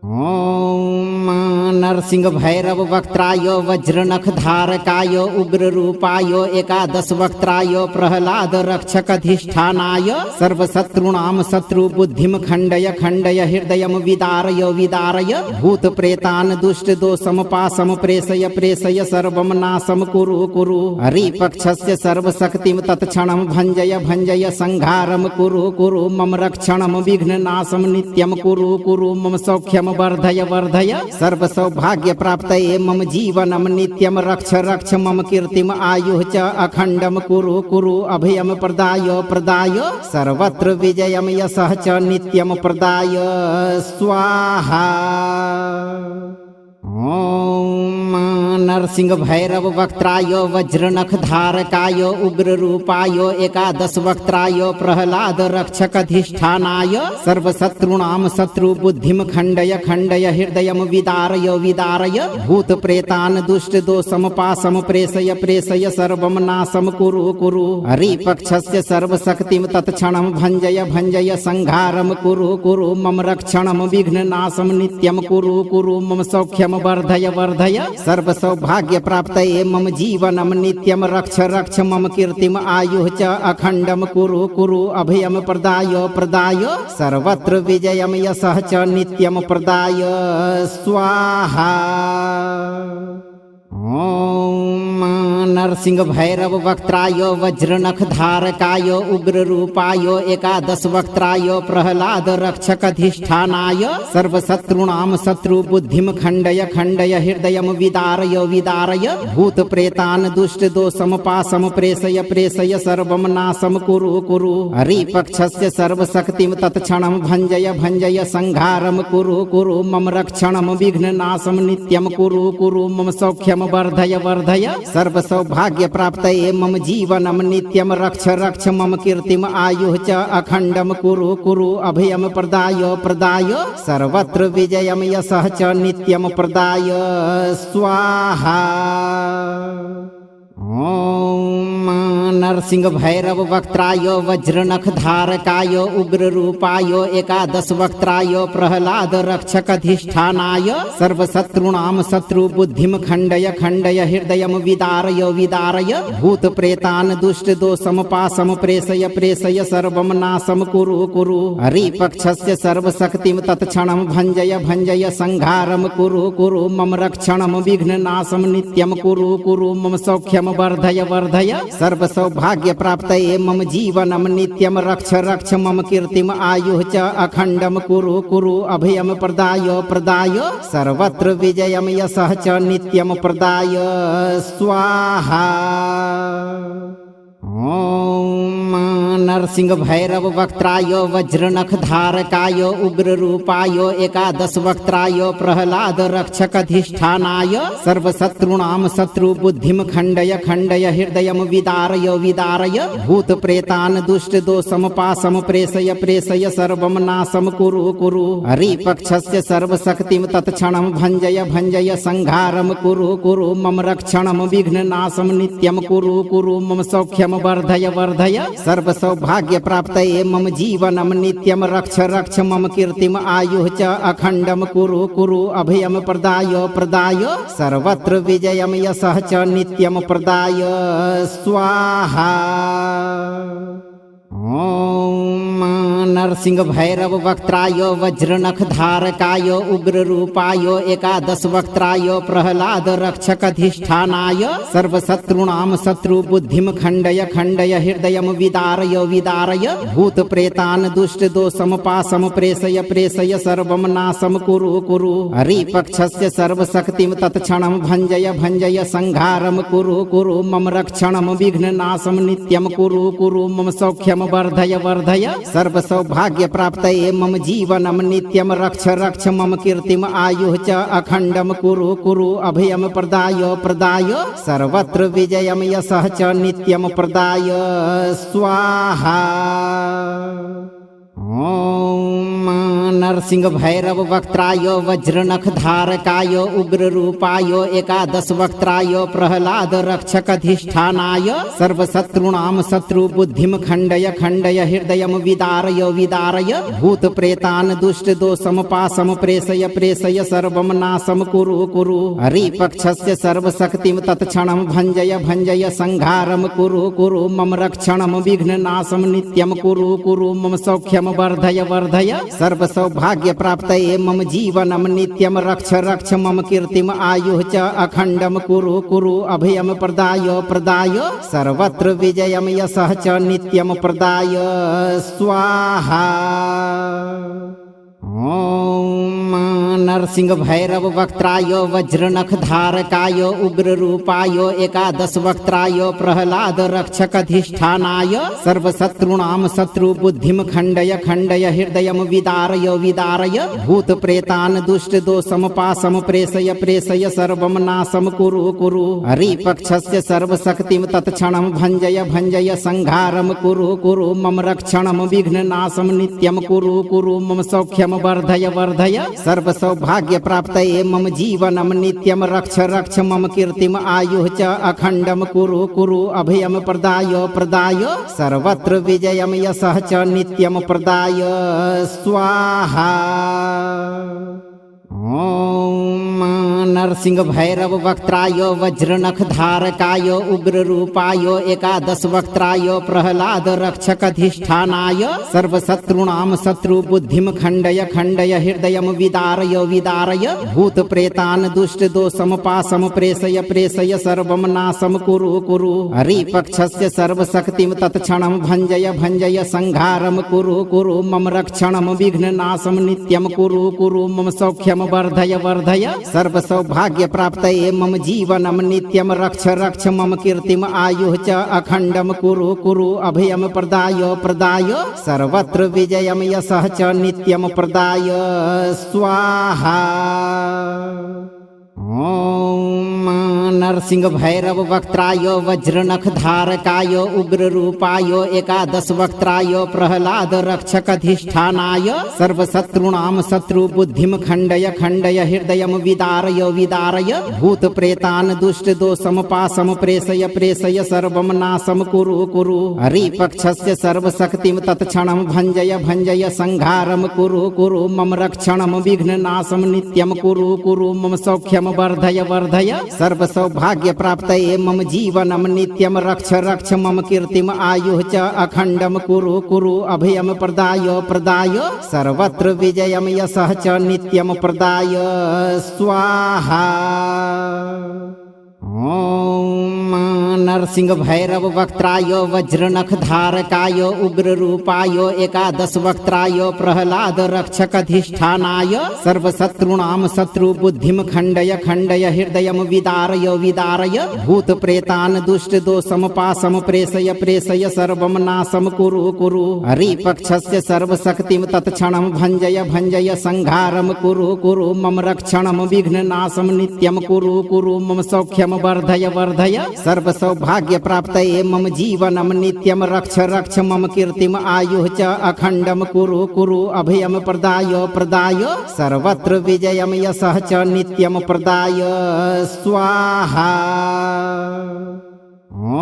ॐ नरसिंह भैरव वक्त्राय वज्रनख धारकाय उग्र रूपाय एकादश वक्त्राय प्रहलाद रक्षक अधिष्ठानाय सर्वशत्रूणां शत्रु बुद्धिम खण्डय खण्डय हृदयं विदारय विदारय भूत प्रेतान् दुष्ट दोषम पाशम प्रेषय प्रेषय सर्वं नाशं कुरु कुरु हरिपक्षस्य सर्वशक्तिं तत्क्षणं भञ्जय भञ्जय संहारं कुरु कुरु मम रक्षणं विघ्ननाशं नित्यं कुरु कुरु मम सौख्यं वर्धय वर्धय सर्व सौभाग्य प्राप्तये मम जीवनं नित्यं रक्ष रक्ष मम कीर्तिम आयुः च अखण्डं कुरु कुरु अभयं प्रदाय प्रदाय सर्वत्र विजयं यशः च नित्यं प्रदाय स्वाहा। ॐ नरसिंह भैरव वक्त्राय वज्रनख धारकाय उग्र रूपाय एकादश वक्त्राय प्रहलाद रक्षक अधिष्ठानाय सर्वशत्रूणां शत्रु बुद्धिम खण्डय खण्डय हृदयं विदारय विदारय भूत प्रेतान् दुष्ट दोषम पाशम प्रेषय प्रेषय सर्वं नाशं कुरु कुरु हरिपक्षस्य सर्वशक्तिं तत्क्षणं भञ्जय भञ्जय संहारं कुरु कुरु मम रक्षणं विघ्ननाशं नित्यं कुरु कुरु मम सौख्यं वर्धय वर्धय सर्व सौभाग्य प्राप्तये मम जीवनं नित्यं रक्ष रक्ष मम कीर्तिम आयुः च अखण्डं कुरु कुरु अभयं प्रदाय प्रदाय सर्वत्र विजयं यशः च नित्यं प्रदाय स्वाहा। ॐ नरसिंह भैरव वक्त्राय वज्रनख धारकाय उग्र रूपाय एकादश वक्त्राय प्रहलाद रक्षक अधिष्ठानाय सर्वशत्रूणां शत्रु बुद्धिम खण्डय खण्डय हृदयं विदारय विदारय भूत प्रेतान् दुष्ट दोषम पाशम प्रेषय प्रेषय सर्वं नाशं कुरु कुरु हरिपक्षस्य सर्वशक्तिं तत्क्षणं भञ्जय भञ्जय संहारं कुरु कुरु मम रक्षणं विघ्ननाशं नित्यं कुरु कुरु मम सौख्यं वर्धय वर्धय सर्व सौभाग्य प्राप्तये मम जीवनं नित्यं रक्ष रक्ष मम कीर्तिम आयुः च अखण्डं कुरु कुरु अभयं प्रदाय प्रदाय सर्वत्र विजयं यशः च नित्यं प्रदाय स्वाहा। ॐ नरसिंह भैरव वक्त्राय वज्रनख धारकाय उग्र रूपाय एकादश वक्त्राय प्रहलाद रक्षक अधिष्ठानाय सर्वशत्रूणां शत्रु बुद्धिम खण्डय खण्डय हृदयं विदारय विदारय भूत प्रेतान् दुष्ट दोषम पाशम प्रेषय प्रेषय सर्वं नाशं कुरु कुरु हरिपक्षस्य सर्वशक्तिं तत्क्षणं भञ्जय भञ्जय संहारं कुरु कुरु मम रक्षणं विघ्ननाशं नित्यं कुरु कुरु मम सौख्यं वर्धय वर्धय सर्व सौभाग्य प्राप्तये मम जीवनं नित्यं रक्ष रक्ष मम कीर्तिम आयुः च अखण्डं कुरु कुरु अभयं प्रदाय प्रदाय सर्वत्र विजयं यशः च नित्यं प्रदाय स्वाहा। ॐ नरसिंह भैरव वक्त्राय वज्रनख धारकाय उग्र रूपाय एकादश वक्त्राय प्रहलाद रक्षक अधिष्ठानाय सर्वशत्रूणां शत्रु बुद्धिम खण्डय खण्डय हृदयं विदारय विदारय भूत प्रेतान् दुष्ट दोषम पाशम प्रेषय प्रेषय सर्वं नाशं कुरु कुरु हरिपक्षस्य सर्वशक्तिं तत्क्षणं भञ्जय भञ्जय संहारं कुरु कुरु मम रक्षणं विघ्ननाशं नित्यं कुरु कुरु मम सौख्यं वर्धय वर्धय सर्व सौभाग्य प्राप्तये मम जीवनं नित्यं रक्ष रक्ष मम कीर्तिम आयुः च अखण्डं कुरु कुरु अभयं प्रदाय प्रदाय सर्वत्र विजयं यशः च नित्यं प्रदाय स्वाहा। ॐ नरसिंह भैरव वक्त्राय वज्रनख धारकाय उग्र रूपाय एकादश वक्त्राय प्रहलाद रक्षक अधिष्ठानाय सर्वशत्रूणां शत्रु बुद्धिम खण्डय खण्डय हृदयं विदारय विदारय भूत प्रेतान् दुष्ट दोषम पाशम प्रेषय प्रेषय सर्वं नाशं कुरु कुरु हरिपक्षस्य सर्वशक्तिं तत्क्षणं भञ्जय भञ्जय संहारं कुरु कुरु मम रक्षणं विघ्ननाशं नित्यं कुरु कुरु मम सौख्यं वर्धय वर्धय सर्व सौभाग्य प्राप्तये मम जीवनं नित्यं रक्ष रक्ष मम कीर्तिम आयुः च अखण्डं कुरु कुरु अभयं प्रदाय प्रदाय सर्वत्र विजयं यशः च नित्यं प्रदाय स्वाहा। ॐ नरसिंह भैरव वक्त्राय वज्रनख धारकाय उग्र रूपाय एकादश वक्त्राय प्रहलाद रक्षक अधिष्ठानाय सर्वशत्रूणां शत्रु बुद्धिम खण्डय खण्डय हृदयं विदारय विदारय भूत प्रेतान् दुष्ट दोषम पाशम प्रेषय प्रेषय सर्वं नाशं कुरु कुरु हरिपक्षस्य सर्वशक्तिं तत्क्षणं भञ्जय भञ्जय संहारं कुरु कुरु मम रक्षणं विघ्ननाशं नित्यं कुरु कुरु मम सौख्यं वर्धय वर्धय सर्व सौभाग्य प्राप्तये मम जीवनं नित्यं रक्ष रक्ष मम कीर्तिम आयुः च अखण्डं कुरु कुरु अभयं प्रदाय प्रदाय सर्वत्र विजयं यशः च नित्यं प्रदाय स्वाहा। ॐ नरसिंह भैरव वक्त्राय वज्रनख धारकाय उग्र रूपाय एकादश वक्त्राय प्रहलाद रक्षक अधिष्ठानाय सर्वशत्रूणां शत्रु बुद्धिम खण्डय खण्डय हृदयं विदारय विदारय भूत प्रेतान् दुष्ट दोषम पाशम प्रेषय प्रेषय सर्वं नाशं कुरु कुरु हरिपक्षस्य सर्वशक्तिं तत्क्षणं भञ्जय भञ्जय संहारं कुरु कुरु मम रक्षणं विघ्ननाशं नित्यं कुरु कुरु मम सौख्यं वर्धय वर्धय सर्व सौभाग्य प्राप्तये मम जीवनं नित्यं रक्ष रक्ष मम कीर्तिम आयुः च अखण्डं कुरु कुरु अभयं प्रदाय प्रदाय सर्वत्र विजयं यशः च नित्यं प्रदाय स्वाहा। ॐ नरसिंह भैरव वक्त्राय वज्रनख धारकाय उग्र रूपाय एकादश वक्त्राय प्रहलाद रक्षक अधिष्ठानाय सर्वशत्रूणां शत्रु बुद्धिम खण्डय खण्डय हृदयं विदारय विदारय भूत प्रेतान् दुष्ट दोषम पाशम प्रेषय प्रेषय सर्वं नाशं कुरु कुरु हरिपक्षस्य सर्वशक्तिं तत्क्षणं भञ्जय भञ्जय संहारं कुरु कुरु मम रक्षणं विघ्ननाशं नित्यं कुरु कुरु मम सौख्यं वर्धय वर्धय सर्व सौभाग्य प्राप्तये मम जीवनं नित्यं रक्ष रक्ष मम कीर्तिम आयुः च अखण्डं कुरु कुरु अभयं प्रदाय प्रदाय सर्वत्र विजयं यशः च नित्यं प्रदाय स्वाहा। ॐ नरसिंह भैरव वक्त्राय वज्रनख धारकाय उग्र रूपाय एकादश वक्त्राय प्रहलाद रक्षक अधिष्ठानाय सर्वशत्रूणां शत्रु बुद्धिम खण्डय खण्डय हृदयं विदारय विदारय भूत प्रेतान् दुष्ट दोषम पाशम प्रेषय प्रेषय सर्वं नाशं कुरु कुरु हरिपक्षस्य सर्वशक्तिं तत्क्षणं भञ्जय भञ्जय संहारं कुरु कुरु मम रक्षणं विघ्ननाशं नित्यं कुरु कुरु मम सौख्यं वर्धय वर्धय सर्व सौभाग्य प्राप्तये मम जीवनं नित्यं रक्ष रक्ष मम कीर्तिम आयुः च अखण्डं कुरु कुरु अभयं प्रदाय प्रदाय सर्वत्र विजयं यशः च नित्यं प्रदाय स्वाहा। ॐ नरसिंह भैरव वक्त्राय वज्रनख धारकाय उग्र रूपाय एकादश वक्त्राय प्रहलाद रक्षक अधिष्ठानाय सर्वशत्रूणां शत्रु बुद्धिम खण्डय खण्डय हृदयं विदारय विदारय भूत प्रेतान् दुष्ट दोषम पाशम प्रेषय प्रेषय सर्वं नाशं कुरु कुरु हरिपक्षस्य सर्वशक्तिं तत्क्षणं भञ्जय भञ्जय संहारं कुरु कुरु मम रक्षणं विघ्ननाशं नित्यं कुरु कुरु मम सौख्यं वर्धय वर्धय सर्व सौभाग्य प्राप्तये मम जीवनं नित्यं रक्ष रक्ष मम कीर्तिम आयुः च अखण्डं कुरु कुरु अभयं प्रदाय प्रदाय सर्वत्र विजयं यशः च नित्यं प्रदाय स्वाहा। ॐ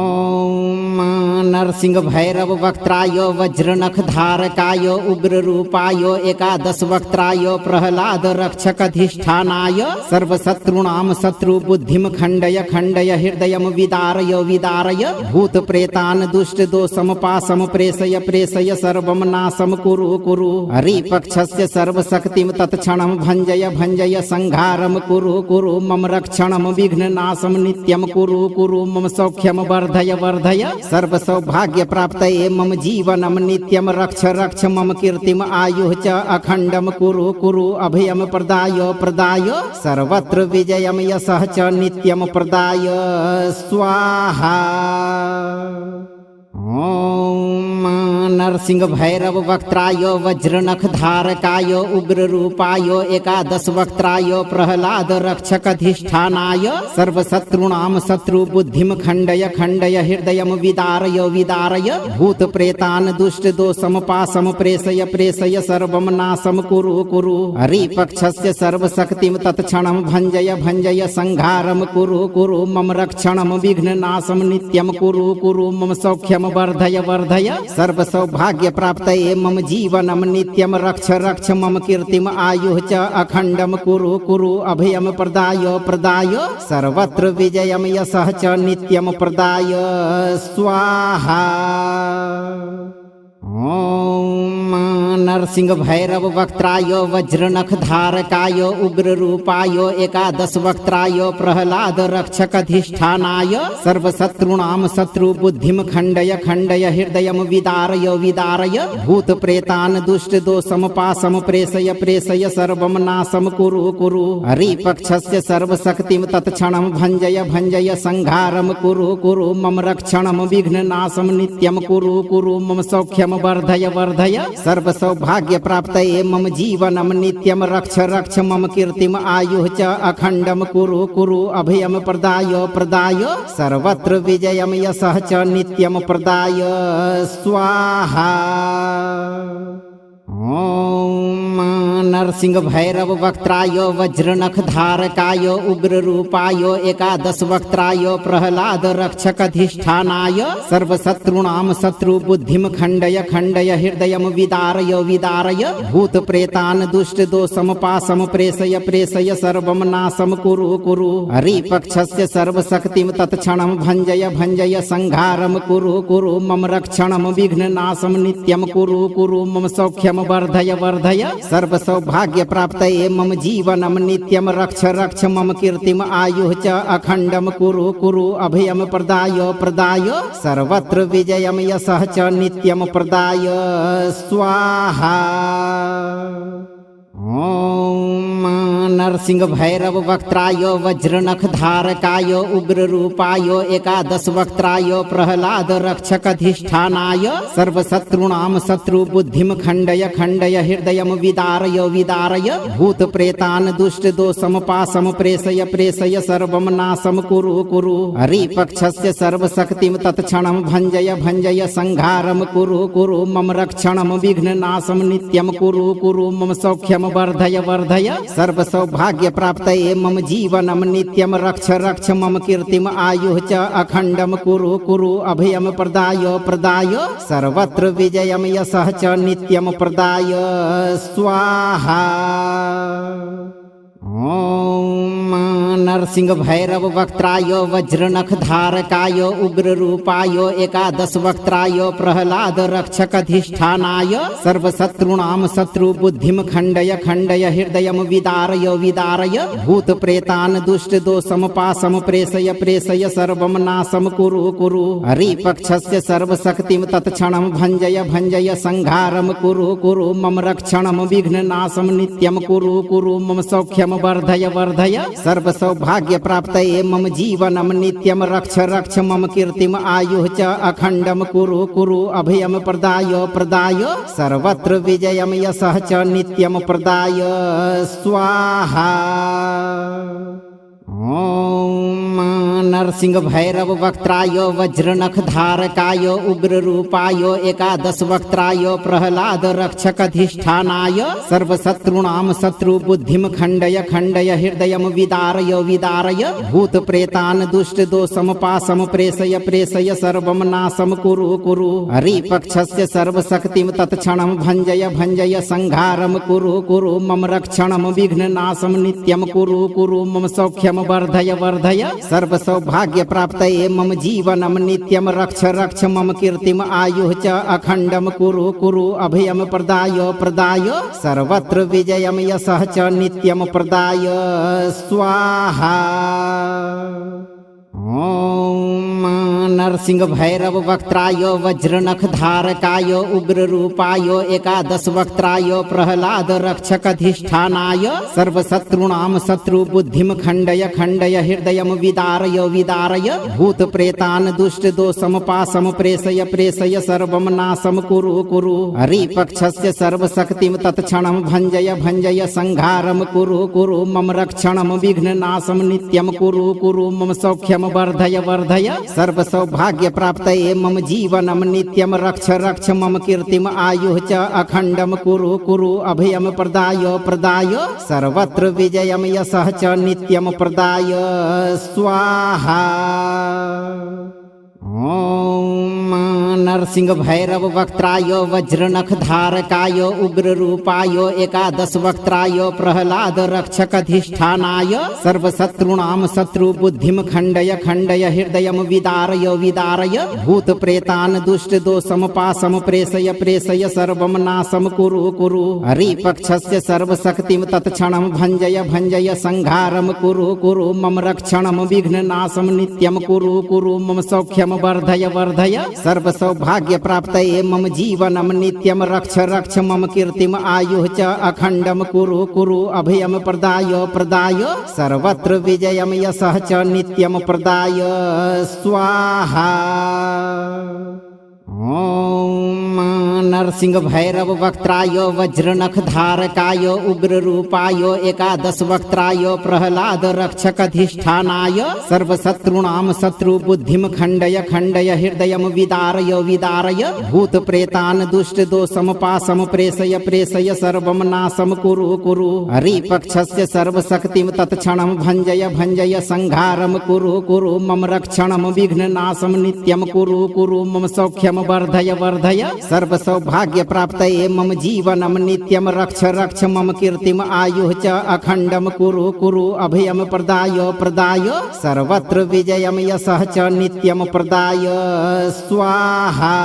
नरसिंह भैरव वक्त्राय वज्रनख धारकाय उग्र रूपाय एकादश वक्त्राय प्रहलाद रक्षक अधिष्ठानाय सर्वशत्रूणां शत्रु बुद्धिम खण्डय खण्डय हृदयं विदारय विदारय भूत प्रेतान् दुष्ट दोषम पाशम प्रेषय प्रेषय सर्वं नाशं कुरु कुरु हरिपक्षस्य सर्वशक्तिं तत्क्षणं भञ्जय भञ्जय संहारं कुरु कुरु मम रक्षणं विघ्ननाशं नित्यं कुरु कुरु मम सौख्यं वर्धय वर्धय सर्व सौभाग्य प्राप्तये मम जीवनं नित्यं रक्ष रक्ष मम कीर्तिम आयुः च अखण्डं कुरु कुरु अभयं प्रदाय प्रदाय सर्वत्र विजयं यशः च नित्यं प्रदाय स्वाहा। ॐ नरसिंह भैरव वक्त्राय वज्रनख धारकाय उग्र रूपाय एकादश वक्त्राय प्रहलाद रक्षक अधिष्ठानाय सर्वशत्रूणां शत्रु बुद्धिम खंडय खंडय हृदयम विदारय विदारय भूत प्रेतान् दुष्ट दोषम पाशम प्रेषय प्रेषय सर्वम नाशम कुरु कुरु हरिपक्षस्य सर्वशक्तिम तत्क्षणं भंजय भंजय संहारम कुरु कुरु मम रक्षणम विघ्न नाशम नित्यम कुरु कुरु मम सौख्यम वर्धय वर्धय सर्व सौभाग्य प्राप्तये मम जीवनम नित्यम रक्ष रक्ष मम कीर्तिम आयुः च अखंडम कुरु कुरु अभयम प्रदाय प्रदाय सर्वत्र विजयम यशः च नित्यम प्रदाय स्वाहा। ओम नरसिंह भैरव वक्त्राय वज्रनख धारकाय उग्र रूपाय एकादश वक्त्राय प्रहलाद रक्षक अधिष्ठानाय सर्वशत्रूणां शत्रु बुद्धिम खंडय खंडय हृदयम विदारय विदारय भूत प्रेतान् दुष्ट दोषम पाशम प्रेषय प्रेषय सर्वम नाशम कुरु कुरु हरिपक्षस्य सर्वशक्तिम तत्क्षणं भंजय भंजय संहारम कुरु कुरु मम रक्षणम विघ्न नाशम नित्यम कुरु कुरु मम सौख्यम वर्धय वर्धय सर्व सौभाग्य प्राप्तये मम जीवनम नित्यम रक्ष रक्ष मम कीर्तिम आयुः च अखंडम कुरु कुरु अभयम प्रदाय प्रदाय सर्वत्र विजयम यशः च नित्यम प्रदाय स्वाहा। ओम नरसिंह भैरव वक्त्राय वज्रनख धारकाय उग्र रूपाय एकादश वक्त्राय प्रहलाद रक्षक अधिष्ठानाय सर्वशत्रूणां शत्रु बुद्धिम खंडय खंडय हृदयम विदारय विदारय भूत प्रेतान् दुष्ट दोषम पाशम प्रेषय प्रेषय सर्वम नाशम कुरु कुरु हरिपक्षस्य सर्वशक्तिम तत्क्षणं भंजय भंजय संहारम कुरु कुरु मम रक्षणम विघ्न नाशम नित्यम कुरु कुरु मम सौख्यम वर्धय वर्धय सर्व सौभाग्य प्राप्तये मम जीवनम नित्यम रक्ष रक्ष मम कीर्तिम आयुः च अखंडम कुरु कुरु अभयम प्रदाय प्रदाय सर्वत्र विजयम यशः च नित्यम प्रदाय स्वाहा। ओम नरसिंह भैरव वक्त्राय वज्रनख धारकाय उग्र रूपाय एकादश वक्त्राय प्रहलाद रक्षक अधिष्ठानाय सर्वशत्रूणां शत्रु बुद्धिम खंडय खंडय हृदयम विदारय विदारय भूत प्रेतान् दुष्ट दोषम पाशम प्रेषय प्रेषय सर्वम नाशम कुरु कुरु हरिपक्षस्य सर्वशक्तिम तत्क्षणं भंजय भंजय संहारम कुरु कुरु मम रक्षणम विघ्न नाशम नित्यम कुरु कुरु मम सौख्यम वर्धय वर्धय सर्व सौभाग्य प्राप्तये मम जीवनम नित्यम रक्ष रक्ष मम कीर्तिम आयुः च अखंडम कुरु कुरु अभयम प्रदाय प्रदाय सर्वत्र विजयम यशः च नित्यम प्रदाय स्वाहा। ओम नरसिंह भैरव वक्त्राय वज्रनख धारकाय उग्र रूपाय एकादश वक्त्राय प्रहलाद रक्षक अधिष्ठानाय सर्वशत्रूणां शत्रु बुद्धिम खंडय खंडय हृदयम विदारय विदारय भूत प्रेतान् दुष्ट दोषम पाशम प्रेषय प्रेषय सर्वम नाशम कुरु कुरु हरिपक्षस्य सर्वशक्तिम तत्क्षणं भंजय भंजय संहारम कुरु कुरु मम रक्षणम विघ्न नाशम नित्यम कुरु कुरु मम सौख्यम वर्धय वर्धय सर्व सौभाग्य प्राप्तये मम जीवनम नित्यम रक्ष रक्ष मम कीर्तिम आयुः च अखंडम कुरु कुरु अभयम प्रदाय प्रदाय सर्वत्र विजयम यशः च नित्यम प्रदाय स्वाहा। ओम नरसिंह भैरव वक्त्राय वज्रनख धारकाय उग्र रूपाय एकादश वक्त्राय प्रहलाद रक्षक अधिष्ठानाय सर्वशत्रूणां शत्रु बुद्धिम खंडय खंडय हृदयम विदारय विदारय भूत प्रेतान् दुष्ट दोषम पाशम प्रेषय प्रेषय सर्वम नाशम कुरु कुरु हरिपक्षस्य सर्वशक्तिम तत्क्षणं भंजय भंजय संहारम कुरु कुरु मम रक्षणम विघ्न नाशम नित्यम कुरु कुरु मम सौख्यम वर्धय वर्धय सर्व सौभाग्य प्राप्तये मम जीवनम नित्यम रक्ष रक्ष मम कीर्तिम आयुः च अखंडम कुरु कुरु अभयम प्रदाय प्रदाय सर्वत्र विजयम यशः च नित्यम प्रदाय स्वाहा। ओम नरसिंह भैरव वक्त्राय वज्रनख धारकाय उग्र रूपाय एकादश वक्त्राय प्रहलाद रक्षक अधिष्ठानाय सर्वशत्रूणां शत्रु बुद्धिम खंडय खंडय हृदयम विदारय विदारय भूत प्रेतान दुष्ट दोषम पासम प्रेषय प्रेषय सर्वम नाशम कुरु कुरु हरिपक्षस्य सर्वशक्तिम तत्क्षणम भंजय भंजय संहारम कुरु कुरु मम रक्षणम विघ्न नाशम नित्यम कुरु कुरु मम सौख्यम वर्धय वर्धय सर्व सौभाग्य प्राप्तये मम जीवनम नित्यम रक्ष रक्ष मम कीर्तिम आयुः च अखंडम कुरु कुरु अभयम प्रदाय प्रदाय सर्वत्र विजयम यशः च नित्यम प्रदाय स्वाहा। ओम नरसिंह भैरव वक्त्राय वज्रनख धारकाय उग्र रूपाय एकादश वक्त्राय प्रहलाद रक्षक अधिष्ठानाय सर्वशत्रूणां शत्रु बुद्धिम खंडय खंडय हृदयम विदारय विदारय भूत प्रेतान दुष्ट दोषम पासम प्रेषय प्रेषय सर्वम नाशम कुरु कुरु हरिपक्षस्य सर्वशक्तिम तत्क्षणम भंजय भंजय संहारम कुरु कुरु मम रक्षणम विघ्न नाशम नित्यम कुरु कुरु मम सौख्यम वर्धय वर्धय सर्व सौभाग्य प्राप्तये मम जीवनम नित्यम रक्ष रक्ष मम कीर्तिम आयुः च अखंडम कुरु कुरु अभयम प्रदाय प्रदाय सर्वत्र विजयम यशः च नित्यम प्रदाय स्वाहा। ओम नरसिंह भैरव वक्त्राय वज्रनख धारकाय उग्र रूपाय एकादश वक्त्राय प्रहलाद रक्षक अधिष्ठानाय सर्वशत्रूणां शत्रु बुद्धिम खंडय खंडय हृदयम विदारय विदारय भूत प्रेतान दुष्ट दोषम पासम प्रेषय प्रेषय सर्वम नाशम कुरु कुरु हरिपक्षस्य सर्वशक्तिम तत्क्षणम भंजय भंजय संहारम कुरु कुरु मम रक्षणम विघ्न नाशम नित्यम कुरु कुरु मम सौख्यम वर्धय वर्धय सर्व सौभाग्य प्राप्तये मम जीवनम नित्यम रक्ष रक्ष मम कीर्तिम आयुः च अखंडम कुरु कुरु अभयम प्रदाय प्रदाय सर्वत्र विजयम यशः च नित्यम प्रदाय स्वाहा।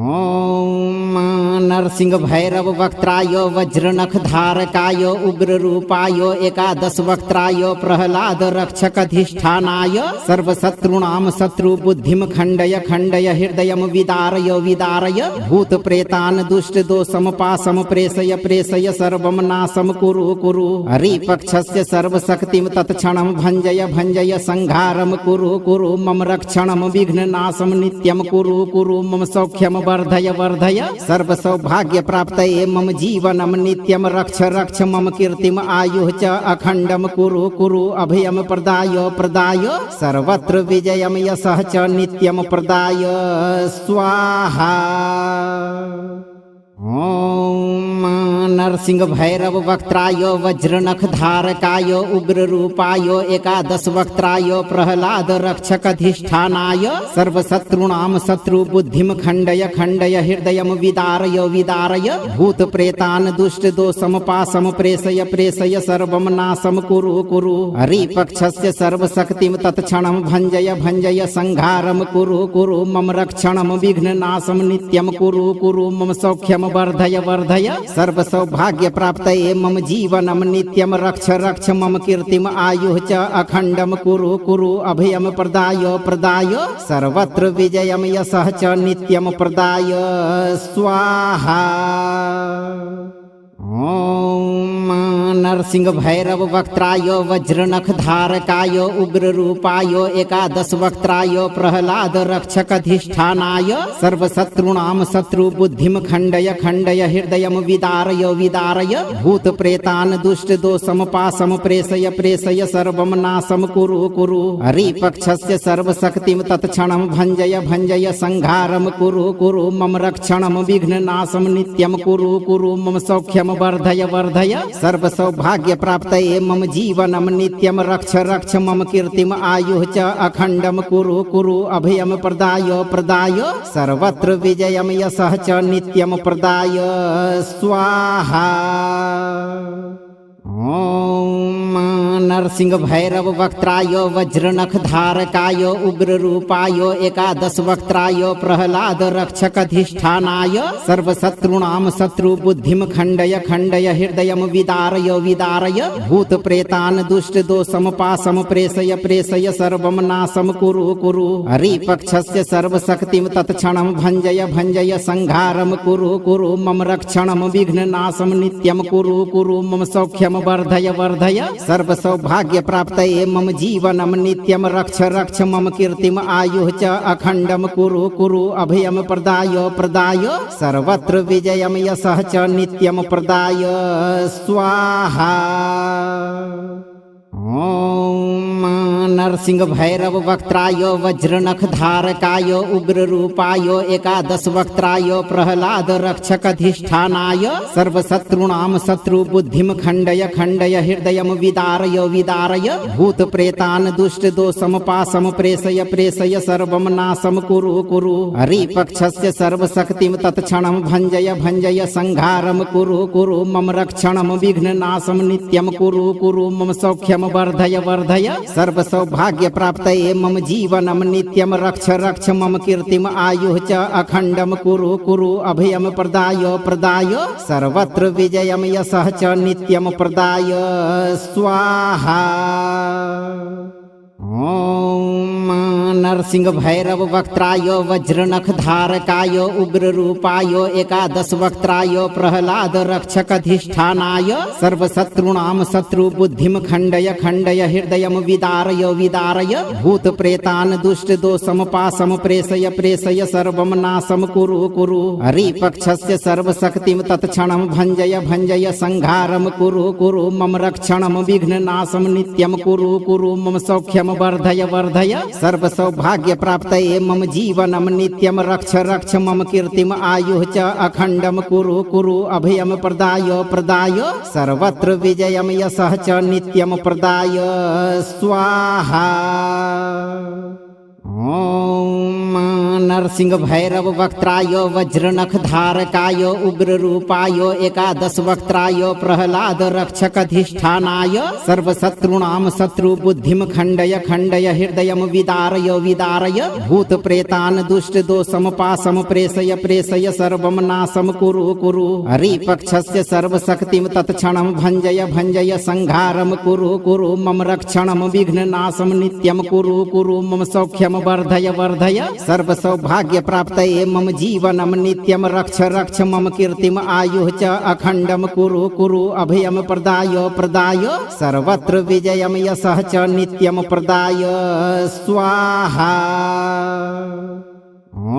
ओम नरसिंह भैरव वक्त्राय वज्रनख धारकाय उग्र रूपाय एकादश वक्त्राय प्रहलाद रक्षक अधिष्ठानाय सर्वशत्रूणां शत्रु बुद्धिम खंडय खंडय हृदयम विदारय विदारय भूत प्रेतान दुष्ट दोषम पासम प्रेषय प्रेषय सर्वम नाशम कुरु कुरु हरिपक्षस्य सर्वशक्तिम तत्क्षणम भंजय भंजय संहारम कुरु कुरु मम रक्षणम विघ्न नाशम नित्यम कुरु कुरु मम सौख्यम वर्धय वर्धय सर्व सौभाग्य प्राप्तये मम जीवनम नित्यम रक्ष रक्ष मम कीर्तिम आयुः च अखंडम कुरु कुरु अभयम प्रदाय प्रदाय सर्वत्र विजयम यशः च नित्यम प्रदाय स्वाहा। ओम नरसिंह भैरव वक्त्राय वज्रनख धारकाय उग्र रूपाय एकादश वक्त्राय प्रहलाद रक्षक अधिष्ठानाय सर्वशत्रूणां शत्रु बुद्धिम खंडय खंडय हृदयम विदारय विदारय भूत प्रेतान दुष्ट दोषम पासम प्रेषय प्रेषय सर्वम नाशम कुरु कुरु हरिपक्षस्य सर्वशक्तिम तत्क्षणम भंजय भंजय संहारम कुरु कुरु मम रक्षणम विघ्न नाशम नित्यम कुरु कुरु मम सौख्यम वर्धय वर्धय सर्व सौभाग्य प्राप्तये मम जीवनम नित्यम रक्ष रक्ष मम कीर्तिम आयुः च अखंडम कुरु कुरु अभयम प्रदाय प्रदाय सर्वत्र विजयम यशः च नित्यम प्रदाय स्वाहा। ओम नरसिंह भैरव वक्त्राय वज्रनख धारकाय उग्र रूपाय एकादश वक्त्राय प्रहलाद रक्षक अधिष्ठानाय सर्वशत्रूणां शत्रु बुद्धिम खंडय खंडय हृदयम विदारय विदारय भूत प्रेतान दुष्ट दोषम पासम प्रेषय प्रेषय सर्वम नाशम कुरु कुरु हरिपक्षस्य सर्वशक्तिम तत्क्षणम भंजय भंजय संहारम कुरु कुरु मम रक्षणम विघ्न नाशम नित्यम कुरु कुरु मम सौख्यम वर्धय वर्धय सर्व सौभाग्य प्राप्तये मम जीवनम नित्यम रक्ष रक्ष मम कीर्तिम आयुः च अखंडम कुरु कुरु अभयम प्रदाय प्रदाय सर्वत्र विजयम यशः च नित्यम प्रदाय स्वाहा। ॐ नरसिंह भैरव वक्त्राय वज्रनख धारकाय उग्र रूपाय एकादश वक्त्राय प्रहलाद रक्षक अधिष्ठानाय सर्वशत्रूणां शत्रु बुद्धिं खण्डय खण्डय हृदयं विदारय विदारय भूत प्रेतान् दुष्ट दोषं पाशं प्रेषय प्रेषय सर्वं नाशं कुरु कुरु हरिपक्षस्य सर्वशक्तिं तत्क्षणं भञ्जय भञ्जय संहारं कुरु कुरु मम रक्षणं विघ्ननाशं नित्यं कुरु कुरु मम सौख्यं वर्धय वर्धय सर्व सौभाग्य प्राप्तये मम जीवनं नित्यं रक्ष रक्ष मम कीर्तिम आयुः च अखण्डं कुरु कुरु अभयं प्रदाय प्रदाय सर्वत्र विजयं यशः च नित्यं प्रदाय स्वाहा। ॐ नरसिंह भैरव वक्त्राय वज्रनख धारकाय उग्र रूपाय एकादश वक्त्राय प्रहलाद रक्षक अधिष्ठानाय सर्वशत्रूणां शत्रु बुद्धिं खण्डय खण्डय हृदयं विदारय विदारय भूत प्रेतान् दुष्ट दोषं पाशं प्रेषय प्रेषय सर्वं नाशं कुरु कुरु हरिपक्षस्य सर्वशक्तिं तत्क्षणं भञ्जय भञ्जय संहारं कुरु कुरु मम रक्षणं विघ्ननाशं नित्यं कुरु कुरु मम सौख्यं वर्धय वर्धय सर्व सौभाग्य प्राप्तये मम जीवनं नित्यं रक्ष रक्ष मम कीर्तिम आयुः च अखण्डं कुरु कुरु अभयं प्रदाय प्रदाय सर्वत्र विजयं यशः च नित्यं प्रदाय स्वाहा। ॐ नरसिंह भैरव वक्त्राय वज्रनख धारकाय उग्र रूपाय एकादश वक्त्राय प्रहलाद रक्षक अधिष्ठानाय सर्वशत्रूणां शत्रु बुद्धिं खण्डय खण्डय हृदयं विदारय विदारय भूत प्रेतान् दुष्ट दोषं पाशं प्रेषय प्रेषय सर्वं नाशं कुरु कुरु हरिपक्षस्य सर्वशक्तिं तत्क्षणं भञ्जय भञ्जय संहारं कुरु कुरु मम रक्षणं विघ्ननाशं नित्यं कुरु कुरु मम सौख्यं वर्धय वर्धय सर्व सौभाग्य प्राप्तये मम जीवनं नित्यं रक्ष रक्ष मम कीर्तिम आयुः च अखण्डं कुरु कुरु अभयं प्रदाय प्रदाय सर्वत्र विजयं यशः च नित्यं प्रदाय स्वाहा। ॐ नरसिंह भैरव वक्त्राय वज्रनख धारकाय उग्र रूपाय एकादश वक्त्राय प्रहलाद रक्षक अधिष्ठानाय सर्वशत्रूणां शत्रु बुद्धिं खण्डय खण्डय हृदयं विदारय विदारय भूत प्रेतान् दुष्ट दोषं पाशं प्रेषय प्रेषय सर्वं नाशं कुरु कुरु हरिपक्षस्य सर्वशक्तिं तत्क्षणं भञ्जय भञ्जय संहारं कुरु कुरु मम रक्षणं विघ्ननाशं नित्यं कुरु कुरु मम सौख्यं वर्धय वर्धय सर्व सौभाग्य प्राप्तये मम जीवनं नित्यं रक्ष रक्ष मम कीर्तिम आयुः च अखण्डं कुरु कुरु अभयं प्रदाय प्रदाय सर्वत्र विजयं यशः च नित्यं प्रदाय स्वाहा। ॐ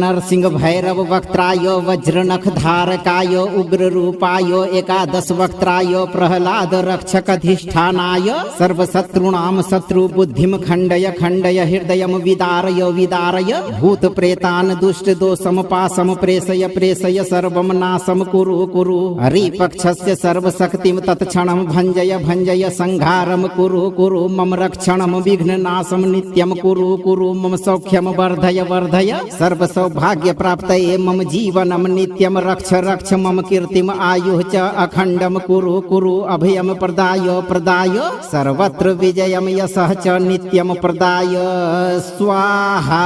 नरसिंह भैरव वक्त्राय वज्रनख धारकाय उग्र रूपाय एकादश वक्त्राय प्रहलाद रक्षक अधिष्ठानाय सर्वशत्रूणां शत्रु बुद्धिं खण्डय खण्डय हृदयं विदारय विदारय भूत प्रेतान् दुष्ट दोषं पाशं प्रेषय प्रेषय सर्वं नाशं कुरु कुरु हरिपक्षस्य सर्वशक्तिं तत्क्षणं भञ्जय भञ्जय संहारं कुरु कुरु मम रक्षणं विघ्ननाशं नित्यं कुरु कुरु मम सौख्यं वर्धय वर्धय सर्व सौभाग्य प्राप्तये मम जीवनं नित्यं रक्ष रक्ष मम कीर्तिम आयुः च अखण्डं कुरु कुरु अभयं प्रदाय प्रदाय सर्वत्र विजयं यशः च नित्यं प्रदाय स्वाहा।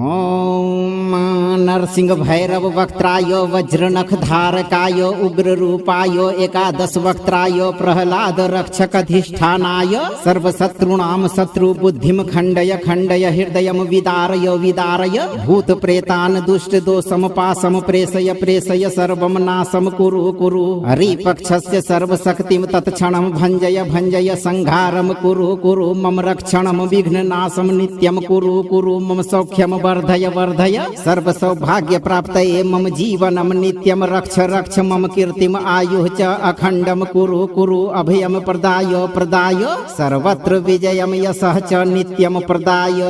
ॐ नरसिंह भैरव वक्त्राय वज्रनख धारकाय उग्र रूपाय एकादश वक्त्राय प्रहलाद रक्षक अधिष्ठानाय सर्वशत्रूणां शत्रु बुद्धिं खण्डय खण्डय हृदयं विदारय विदारय भूत प्रेतान् दुष्ट दोषं पाशं प्रेषय प्रेषय सर्वं नाशं कुरु कुरु हरिपक्षस्य सर्वशक्तिं तत्क्षणं भञ्जय भञ्जय संहारं कुरु कुरु मम रक्षणं विघ्ननाशं नित्यं कुरु कुरु मम सौख्यं वर्धय वर्धय सर्व सौभाग्य प्राप्तये मम जीवनं नित्यं रक्ष रक्ष मम कीर्तिम आयुः च अखण्डं कुरु कुरु अभयं प्रदाय प्रदाय सर्वत्र विजयं यशः च नित्यं प्रदाय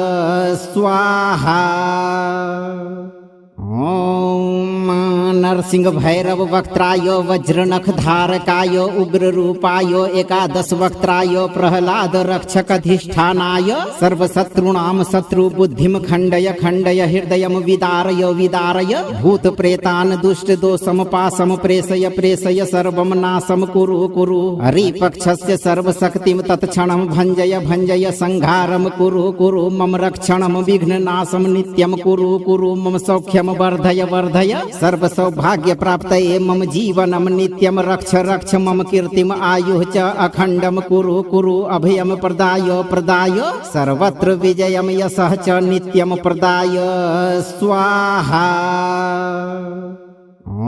स्वाहा। ॐ नरसिंह भैरव वक्त्राय वज्रनख धारकाय उग्र रूपाय एकादश वक्त्राय प्रहलाद रक्षक अधिष्ठानाय सर्वशत्रूणां शत्रु बुद्धिं खण्डय खण्डय हृदयं विदारय विदारय भूत प्रेतान् दुष्ट दोषं पाशं प्रेषय प्रेषय सर्वं नाशं कुरु कुरु हरिपक्षस्य सर्वशक्तिं तत्क्षणं भञ्जय भञ्जय संहारं कुरु कुरु मम रक्षणं विघ्ननाशं नित्यं कुरु कुरु मम सौख्यं वर्धय वर्धय सर्व सौभाग्य प्राप्तये मम जीवनं नित्यं रक्ष रक्ष मम कीर्तिम आयुः च अखण्डं कुरु कुरु अभयं प्रदाय प्रदाय सर्वत्र विजयं यशः च नित्यं प्रदाय स्वाहा।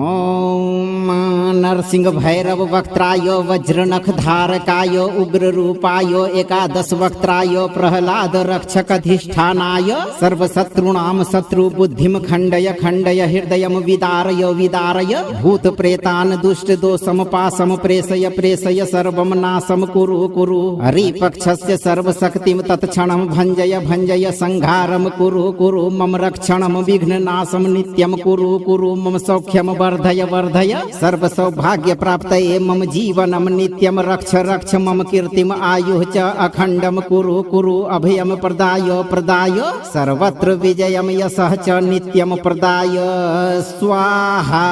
ॐ नरसिंह भैरव वक्त्राय वज्रनख धारकाय उग्र रूपाय एकादश वक्त्राय प्रहलाद रक्षक अधिष्ठानाय सर्वशत्रूणां शत्रु बुद्धिं खण्डय खण्डय हृदयं विदारय विदारय भूत प्रेतान् दुष्ट दोषं पाशं प्रेषय प्रेषय सर्वं नाशं कुरु कुरु हरिपक्षस्य सर्वशक्तिं तत्क्षणं भञ्जय भञ्जय संहारं कुरु कुरु मम रक्षणं विघ्ननाशं नित्यं कुरु कुरु मम सौख्यं वर्धय वर्धय सर्व सौभाग्य प्राप्तये मम जीवनं नित्यं रक्ष रक्ष मम कीर्तिम आयुः च अखण्डं कुरु कुरु अभयं प्रदाय प्रदाय सर्वत्र विजयं यशः च नित्यं प्रदाय स्वाहा।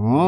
ॐ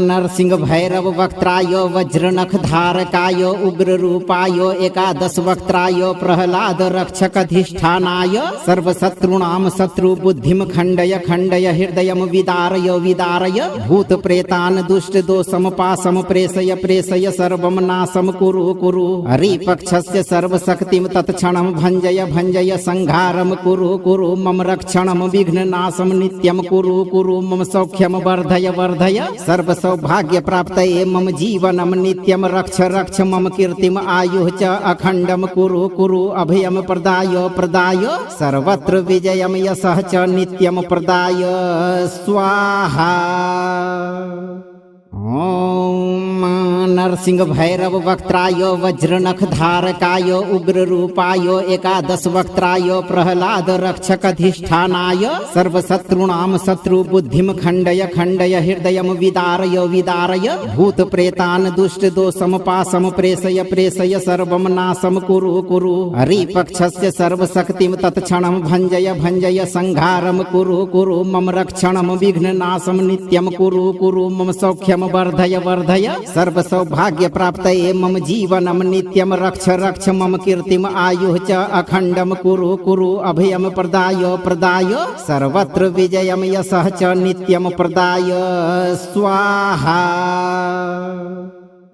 नरसिंह भैरव वक्त्राय वज्रनख धारकाय उग्र रूपाय एकादश वक्त्राय प्रहलाद रक्षक अधिष्ठानाय सर्वशत्रूणां शत्रु बुद्धिं खण्डय खण्डय हृदयं विदारय विदारय भूत प्रेतान् दुष्ट दोषं पाशं प्रेषय प्रेषय सर्वं नाशं कुरु कुरु हरिपक्षस्य सर्वशक्तिं तत्क्षणं भञ्जय भञ्जय संहारं कुरु कुरु मम रक्षणं विघ्ननाशं नित्यं कुरु कुरु मम सौख्यं वर्धय वर्धय सर्व सौभाग्य प्राप्तये मम जीवनं नित्यं रक्ष रक्ष मम कीर्तिम आयुः च अखण्डं कुरु कुरु अभयं प्रदाय प्रदाय सर्वत्र विजयं यशः च नित्यं प्रदाय स्वाहा। ॐ नरसिंह भैरव वक्त्राय वज्रनख धारकाय उग्र रूपाय एकादश वक्त्राय प्रहलाद रक्षक अधिष्ठानाय सर्वशत्रूणां शत्रु बुद्धिं खण्डय खण्डय हृदयं विदारय विदारय भूत प्रेतान् दुष्ट दोषं पाशं प्रेषय प्रेषय सर्वं नाशं कुरु कुरु हरिपक्षस्य सर्वशक्तिं तत्क्षणं भञ्जय भञ्जय संहारं कुरु कुरु मम रक्षणं विघ्ननाशं नित्यं कुरु कुरु मम सौख्यं वर्धय वर्धय सर्व सौभाग्य प्राप्तये मम जीवनं नित्यं रक्ष रक्ष मम कीर्तिम आयुः च अखण्डं कुरु कुरु अभयं प्रदाय प्रदाय सर्वत्र विजयं यशः च नित्यं प्रदाय स्वाहा।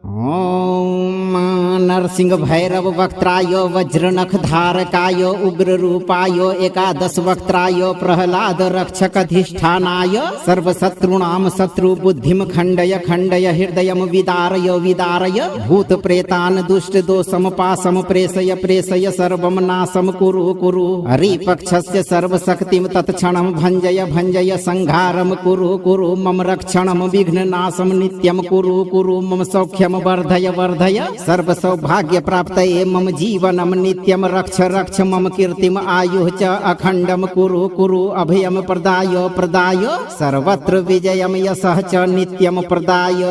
ॐ नरसिंह भैरव वक्त्राय वज्रनख धारकाय उग्र रूपाय एकादश वक्त्राय प्रहलाद रक्षक अधिष्ठानाय सर्वशत्रूणां शत्रु बुद्धिं खण्डय खण्डय हृदयं विदारय विदारय भूत प्रेतान् दुष्ट दोषं पाशं प्रेषय प्रेषय सर्वं नाशं कुरु कुरु हरिपक्षस्य सर्वशक्तिं तत्क्षणं भञ्जय भञ्जय संहारं कुरु कुरु मम रक्षणं विघ्ननाशं नित्यं कुरु कुरु मम सौख्यं वर्धय वर्धय सर्व सौभाग्य प्राप्तये मम जीवनं नित्यं रक्ष रक्ष मम कीर्तिम आयुः च अखण्डं कुरु कुरु अभयं प्रदाय प्रदाय सर्वत्र विजयं यशः च नित्यं प्रदाय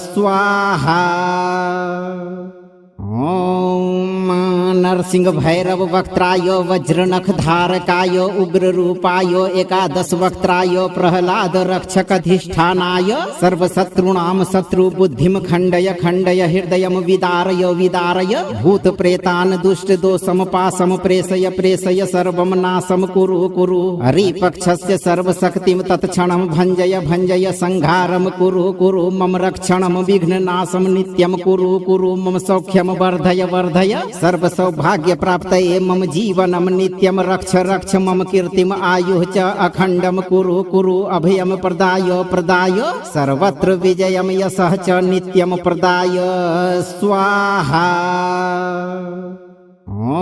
स्वाहा। ॐ नरसिंह भैरव वक्त्राय वज्रनख धारकाय उग्र रूपाय एकादश वक्त्राय प्रहलाद रक्षक अधिष्ठानाय सर्वशत्रूणां शत्रु बुद्धिं खण्डय खण्डय हृदयं विदारय विदारय भूत प्रेतान् दुष्ट दोषं पाशं प्रेषय प्रेषय सर्वं नाशं कुरु कुरु हरिपक्षस्य सर्वशक्तिं तत्क्षणं भञ्जय भञ्जय संहारं कुरु कुरु मम रक्षणं विघ्ननाशं नित्यं कुरु कुरु मम सौख्यं वर्धय वर्धय सर्व सौभाग्य प्राप्तये मम जीवनं नित्यं रक्ष रक्ष मम कीर्तिम आयुः च अखण्डं कुरु कुरु अभयं प्रदाय प्रदाय सर्वत्र विजयं यशः च नित्यं प्रदाय स्वाहा। ॐ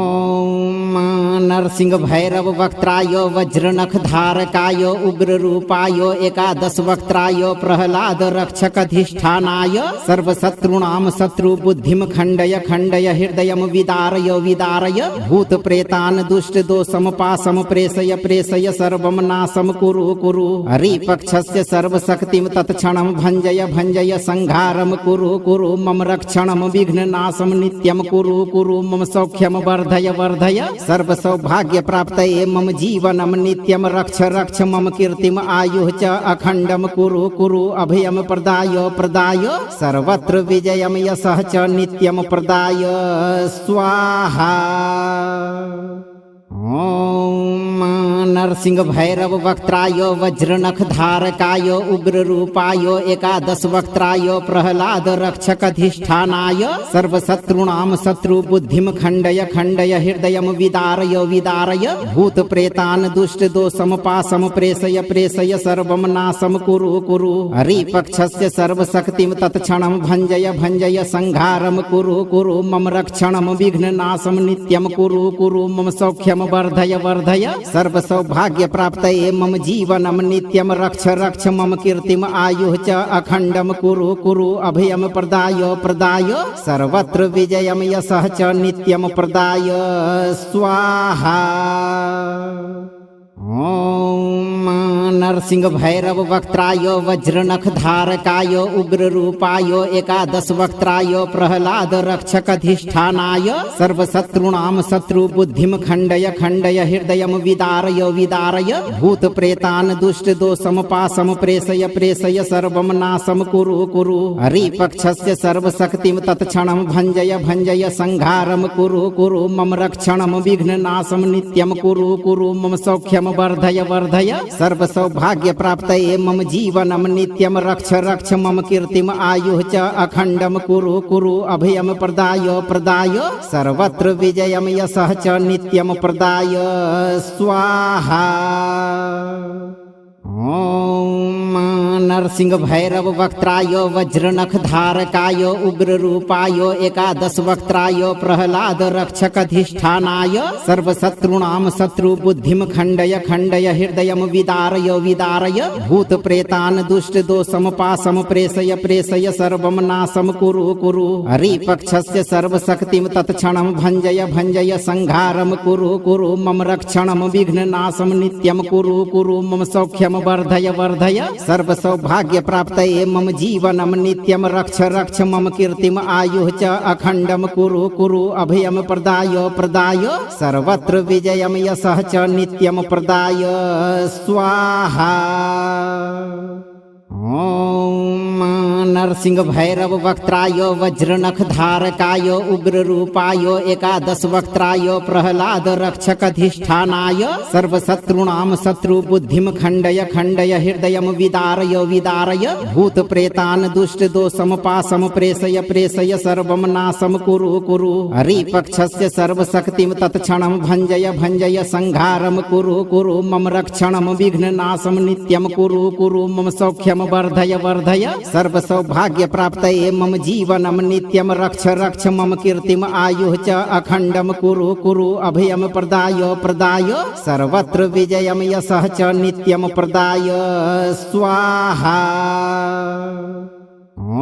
नरसिंह भैरव वक्त्राय वज्रनख धारकाय उग्र रूपाय एकादश वक्त्राय प्रहलाद रक्षक अधिष्ठानाय सर्वशत्रूणां शत्रु बुद्धिम खण्डय खण्डय हृदयं विदारय विदारय भूत प्रेतान् दुष्ट दोषम पाशम प्रेषय प्रेषय सर्वं नाशं कुरु कुरु हरिपक्षस्य सर्वशक्तिं तत्क्षणं भञ्जय भञ्जय संहारं कुरु कुरु मम रक्षणं विघ्ननाशं नित्यं कुरु कुरु मम सौख्यं वर्धय वर्धय सर्व सौभाग्य प्राप्तये मम जीवनं नित्यं रक्ष रक्ष मम कीर्तिम आयुः च अखण्डं कुरु कुरु अभयं प्रदाय प्रदाय सर्वत्र विजयं यशः च नित्यं प्रदाय स्वाहा। ओम नरसिंह भैरव वक्त्राय वज्रनख धारकाय उग्र रूपाय एकादश वक्त्राय प्रहलाद रक्षक अधिष्ठानाय सर्वशत्रूणां शत्रु बुद्धिम खण्डय खण्डय हृदयं विदारय विदारय भूत प्रेतान् दुष्ट दोषम पाशम प्रेषय प्रेषय सर्वं नाशं कुरु कुरु हरिपक्षस्य सर्वशक्तिं तत्क्षणं भञ्जय भञ्जय संहारं कुरु कुरु मम रक्षणं विघ्ननाशं नित्यं कुरु कुरु मम सौख्यं वर्धय वर्धय सर्व सौभाग्य प्राप्तये मम जीवनं नित्यं रक्ष रक्ष मम कीर्तिम आयुः च अखण्डं कुरु कुरु अभयं प्रदाय प्रदाय सर्वत्र विजयं यशः च नित्यं प्रदाय स्वाहा। ओम नरसिंह भैरव वक्त्राय वज्रनख धारकाय उग्र रूपाय एकादश वक्त्राय प्रहलाद रक्षक अधिष्ठानाय सर्वशत्रूणां शत्रु बुद्धिम खण्डय खण्डय हृदयं विदारय विदारय भूत प्रेतान् दुष्ट दोषम पाशम प्रेषय प्रेषय सर्वं नाशं कुरु कुरु हरिपक्षस्य सर्वशक्तिं तत्क्षणं भञ्जय भञ्जय संहारं कुरु कुरु मम रक्षणं विघ्ननाशं नित्यं कुरु कुरु मम सौख्यं वर्धय वर्धय सर्व सौभाग्य प्राप्तये मम जीवनं नित्यं रक्ष रक्ष मम कीर्तिम आयुः च अखण्डं कुरु कुरु अभयं प्रदाय प्रदाय सर्वत्र विजयं यशः च नित्यं प्रदाय स्वाहा। ओम नरसिंह भैरव वक्त्राय वज्रनख धारकाय उग्र रूपाय एकादश वक्त्राय प्रहलाद रक्षक अधिष्ठानाय सर्वशत्रूणां शत्रु बुद्धिम खण्डय खण्डय हृदयं विदारय विदारय भूत प्रेतान् दुष्ट दोषम पाशम प्रेषय प्रेषय सर्वं नाशं कुरु कुरु हरिपक्षस्य सर्वशक्तिं तत्क्षणं भञ्जय भञ्जय संहारं कुरु कुरु मम रक्षणं विघ्ननाशं नित्यं कुरु कुरु मम सौख्यं वर्धय वर्धय सर्व सौभाग्य प्राप्तये मम जीवनं नित्यं रक्ष रक्ष मम कीर्तिम आयुः च अखण्डं कुरु कुरु अभयं प्रदाय प्रदाय सर्वत्र विजयं यशः च नित्यं प्रदाय स्वाहा। ओम नरसिंह भैरव वक्त्राय वज्रनख धारकाय उग्र रूपाय एकादश वक्त्राय प्रहलाद रक्षक अधिष्ठानाय सर्वशत्रूणां शत्रु बुद्धिम खण्डय खण्डय हृदयं विदारय विदारय भूत प्रेतान् दुष्ट दोषम पाशम प्रेषय प्रेषय सर्वं नाशं कुरु कुरु हरिपक्षस्य सर्वशक्तिं तत्क्षणं भञ्जय भञ्जय संहारं कुरु कुरु मम रक्षणं विघ्ननाशं नित्यं कुरु कुरु मम सौख्यं वर्धय वर्धय सर्व सौभाग्य प्राप्तये मम जीवनं नित्यं रक्ष रक्ष मम कीर्तिम आयुः च अखण्डं कुरु कुरु अभयं प्रदाय प्रदाय सर्वत्र विजयं यशः च नित्यं प्रदाय स्वाहा।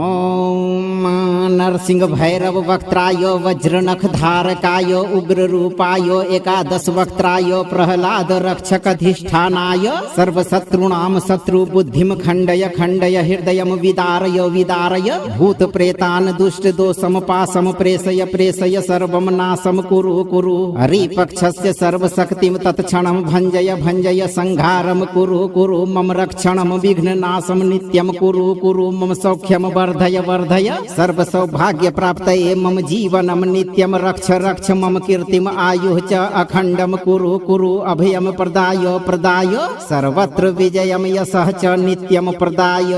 ओम नरसिंह भैरव वक्त्राय वज्रनख धारकाय उग्र रूपाय एकादश वक्त्राय प्रहलाद रक्षक अधिष्ठानाय सर्वशत्रूणां शत्रु बुद्धिम खण्डय खण्डय हृदयं विदारय विदारय भूत प्रेतान् दुष्ट दोषम पाशम प्रेषय प्रेषय सर्वं नाशं कुरु कुरु हरिपक्षस्य सर्वशक्तिं तत्क्षणं भञ्जय भञ्जय संहारं कुरु कुरु मम रक्षणं विघ्ननाशं नित्यं कुरु कुरु मम सौख्यं वर्धय वर्धय सर्व सौभाग्य प्राप्तये मम जीवनं नित्यं रक्ष रक्ष मम कीर्तिम आयुः च अखण्डं कुरु कुरु अभयं प्रदाय प्रदाय सर्वत्र विजयं यशः च नित्यं प्रदाय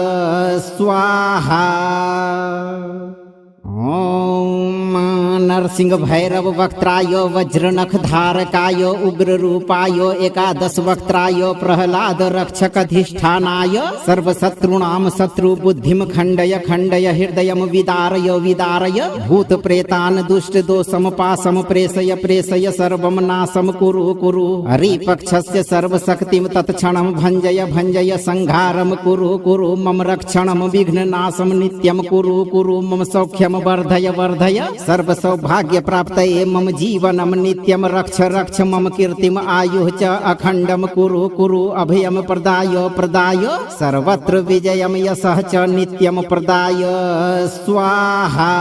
स्वाहा। ओम नरसिंह भैरव वक्त्राय वज्रनख धारकाय उग्र रूपाय एकादश वक्त्राय प्रहलाद रक्षक अधिष्ठानाय सर्वशत्रूणां शत्रु बुद्धिम खंडय खंडय हृदयम विदारय विदारय भूत प्रेतान दुष्ट दोषम पासम प्रेषय प्रेषय सर्वम नाशम कुरु कुरु हरिपक्षस्य सर्वशक्तिम तत्क्षणम भंजय भंजय संहारम कुरु कुरु मम रक्षणम विघ्न नाशम नित्यम कुरु कुरु मम सौख्यम वर्धय वर्धय सर्व सौभाग्य प्राप्तये मम जीवनम नित्यम रक्ष रक्ष मम कीर्तिम आयुः च अखंडम कुरु कुरु अभयम प्रदाय प्रदाय सर्वत्र विजयम यशः च नित्यम प्रदाय स्वाहा।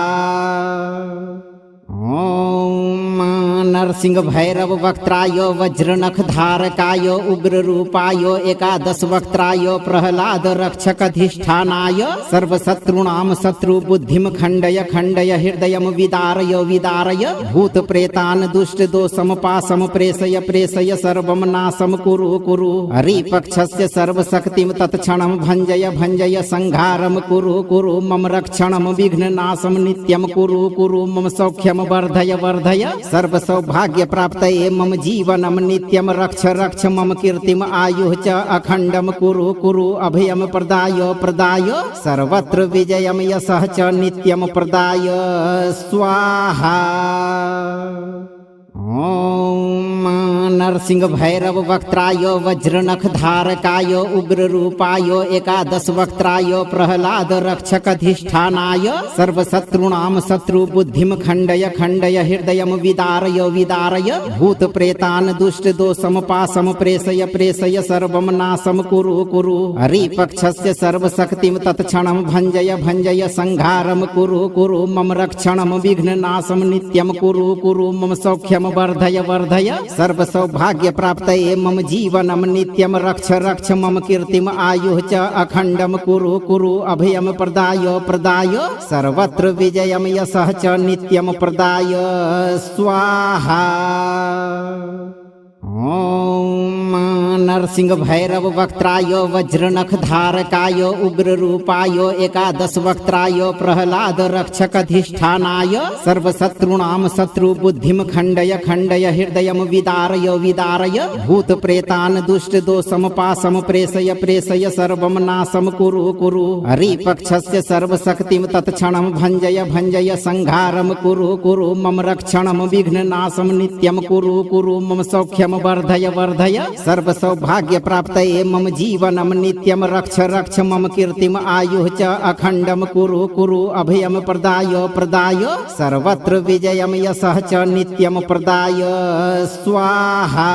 ओम नरसिंह भैरव वक्त्राय वज्रनख धारकाय उग्र रूपाय एकादश वक्त्राय प्रहलाद रक्षक अधिष्ठानाय सर्वशत्रूणां शत्रु बुद्धिम खंडय खंडय हृदयम विदारय विदारय भूत प्रेतान दुष्ट दोषम पासम प्रेषय प्रेषय सर्वम नाशम कुरु कुरु हरिपक्षस्य सर्वशक्तिम तत्क्षणम भंजय भंजय संहारम कुरु कुरु मम रक्षणम विघ्न नाशम नित्यम कुरु कुरु मम सौख्यम वर्धय वर्धय सर्व सौभाग्य प्राप्तये मम जीवनम नित्यम रक्ष रक्ष मम कीर्तिम आयुः च अखंडम कुरु कुरु अभयम प्रदाय प्रदाय सर्वत्र विजयम यशः च नित्यम प्रदाय स्वाहा। ओम नरसिंह भैरव वक्त्राय वज्रनख धारकाय उग्र रूपाय एकादश वक्त्राय प्रहलाद रक्षक अधिष्ठानाय सर्वशत्रूणां शत्रु बुद्धिम खंडय खंडय हृदयम विदारय विदारय भूत प्रेतान दुष्ट दोषम पासम प्रेषय प्रेषय सर्वम नाशम कुरु कुरु हरिपक्षस्य सर्वशक्तिम तत्क्षणम भंजय भंजय संहारम कुरु कुरु मम रक्षणम विघ्न नाशम नित्यम कुरु कुरु मम सौख्यम वर्धय वर्धय सर्व सौभाग्य प्राप्तये मम जीवनम नित्यम रक्ष रक्ष मम कीर्तिम आयुः च अखंडम कुरु कुरु अभयम प्रदाय प्रदाय सर्वत्र विजयम यशः च नित्यम प्रदाय स्वाहा। ओम नरसिंह भैरव वक्त्राय वज्रनख धारकाय उग्र रूपाय एकादश वक्त्राय प्रहलाद रक्षक अधिष्ठानाय सर्वशत्रूणां शत्रु बुद्धिम खंडय खंडय हृदयम विदारय विदारय भूत प्रेतान दुष्ट दोषम पासम प्रेषय प्रेषय सर्वम नाशम कुरु कुरु हरिपक्षस्य सर्वशक्तिम तत्क्षणम भंजय भंजय संहारम कुरु कुरु मम रक्षणम विघ्न नाशम नित्यम कुरु कुरु मम सौख्यम वर्धय वर्धय सर्व सौभाग्य प्राप्तये मम जीवनम नित्यम रक्ष रक्ष मम कीर्तिम आयुः च अखंडम कुरु कुरु अभयम प्रदाय प्रदाय सर्वत्र विजयम यशः च नित्यम प्रदाय स्वाहा।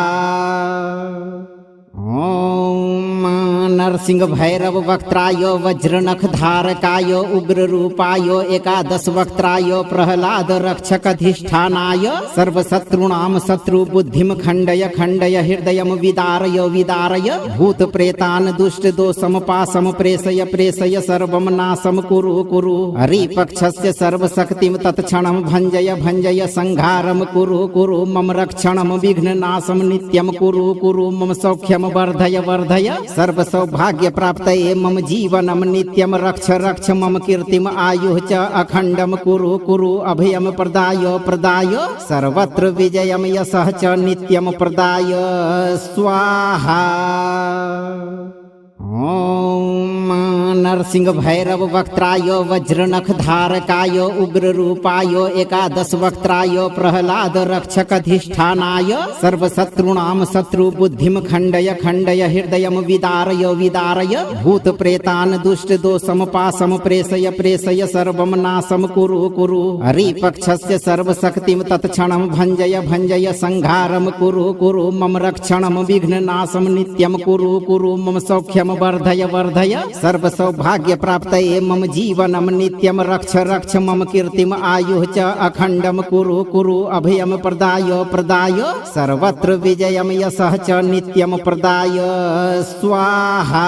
ओम नरसिंह भैरव वक्त्राय वज्रनख धारकाय उग्र रूपाय एकादश वक्त्राय प्रहलाद रक्षक अधिष्ठानाय सर्वशत्रूणां शत्रु बुद्धिम खंडय खंडय हृदयम विदारय विदारय भूत प्रेतान दुष्ट दोषम पासम प्रेषय प्रेषय सर्वम नाशम कुरु कुरु हरिपक्षस्य सर्वशक्तिम तत्क्षणम भंजय भंजय संहारम कुरु कुरु मम रक्षणम विघ्न नाशम नित्यम कुरु कुरु मम सौख्यम वर्धय वर्धय सर्व सौभाग्य प्राप्तये मम जीवनम नित्यम रक्ष रक्ष मम कीर्तिम आयुः च अखंडम कुरु कुरु अभयम प्रदाय प्रदाय सर्वत्र विजयम यशः च नित्यम प्रदाय स्वाहा। ओम नरसिंह भैरव वक्त्राय वज्रनख धारकाय उग्र रूपाय एकादश वक्त्राय प्रहलाद रक्षक अधिष्ठानाय सर्वशत्रूणां शत्रु बुद्धिम खंडय खंडय हृदयम विदारय विदारय भूत प्रेतान दुष्ट दोषम पासम प्रेषय प्रेषय सर्वम नाशम कुरु कुरु हरिपक्षस्य सर्वशक्तिम तत्क्षणम भंजय भंजय संहारम कुरु कुरु मम रक्षणम विघ्न नाशम नित्यम कुरु कुरु मम सौख्यम वर्धय वर्धय सर्व सौभाग्य प्राप्तये मम जीवनम नित्यम रक्ष रक्ष मम कीर्तिम आयुः च अखंडम कुरु कुरु अभयम प्रदाय प्रदाय सर्वत्र विजयम यशः च नित्यम प्रदाय स्वाहा।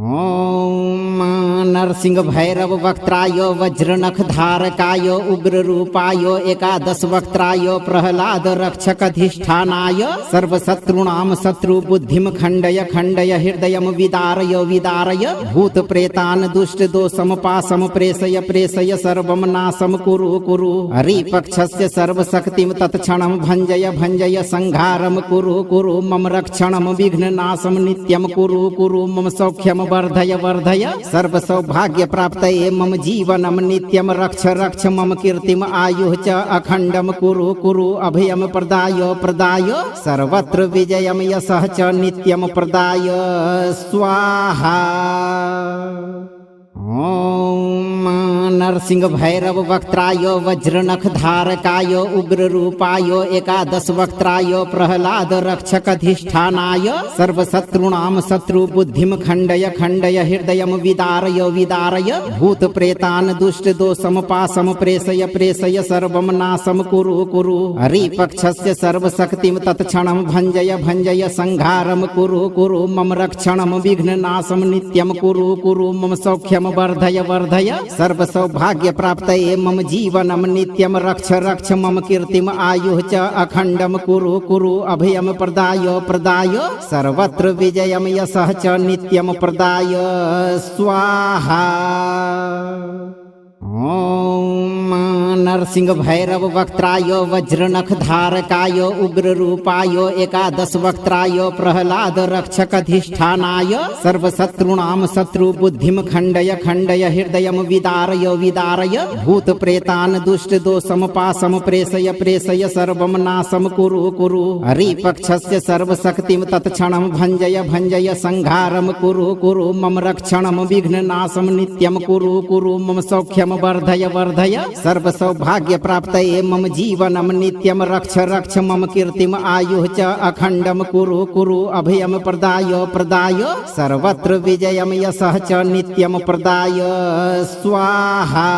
ॐ नरसिंह भैरव वक्त्राय वज्रनख धारकाय उग्र रूपाय एकादश वक्त्राय प्रहलाद रक्षक अधिष्ठानाय सर्वशत्रूणां शत्रु बुद्धिं खण्डय खण्डय हृदयं विदारय विदारय भूत प्रेतान् दुष्ट दोषं पाशं प्रेषय प्रेषय सर्वं नाशं कुरु कुरु हरिपक्षस्य सर्वशक्तिं तत्क्षणं भञ्जय भञ्जय संहारं कुरु कुरु मम रक्षणं विघ्ननाशं नित्यं कुरु कुरु मम सौख्यं वर्धय वर्धय सर्व सौभाग्य प्राप्तये मम जीवनं नित्यं रक्ष रक्ष मम कीर्तिम आयुः च अखण्डं कुरु कुरु अभयं प्रदाय प्रदाय सर्वत्र विजयं यशः च नित्यं प्रदाय स्वाहा। ॐ नरसिंह भैरव वक्त्राय वज्रनख धारकाय उग्र रूपाय एकादश वक्त्राय प्रहलाद रक्षक अधिष्ठानाय सर्वशत्रूणां शत्रु बुद्धिं खण्डय खण्डय हृदयं विदारय विदारय भूत प्रेतान् दुष्ट दोषं पाशं प्रेषय प्रेषय सर्वं नाशं कुरु कुरु हरिपक्षस्य सर्वशक्तिं तत्क्षणं भञ्जय भञ्जय संहारं कुरु कुरु मम रक्षणं विघ्ननाशं नित्यं कुरु कुरु मम सौख्यं वर्धय वर्धय सर्व सौभाग्य प्राप्तये मम जीवनं नित्यं रक्ष रक्ष मम कीर्तिम आयुः च अखण्डं कुरु कुरु अभयं प्रदाय प्रदाय सर्वत्र विजयं यशः च नित्यं प्रदाय स्वाहा। ॐ नरसिंह भैरव वक्त्राय वज्रनख धारकाय उग्र रूपाय एकादश वक्त्राय प्रहलाद रक्षक अधिष्ठानाय सर्वशत्रूणां शत्रु बुद्धिं खण्डय खण्डय हृदयं विदारय विदारय भूत प्रेतान् दुष्ट दोषं पाशं प्रेषय प्रेषय सर्वं नाशं कुरु कुरु हरिपक्षस्य सर्वशक्तिं तत्क्षणं भञ्जय भञ्जय संहारं कुरु कुरु मम रक्षणं विघ्ननाशं नित्यं कुरु कुरु मम सौख्यं वर्धय वर्धय सर्व सौभाग्य प्राप्तये मम जीवनं नित्यं रक्ष रक्ष मम कीर्तिम आयुः च अखण्डं कुरु कुरु अभयं प्रदाय प्रदाय सर्वत्र विजयं यशः च नित्यं प्रदाय स्वाहा।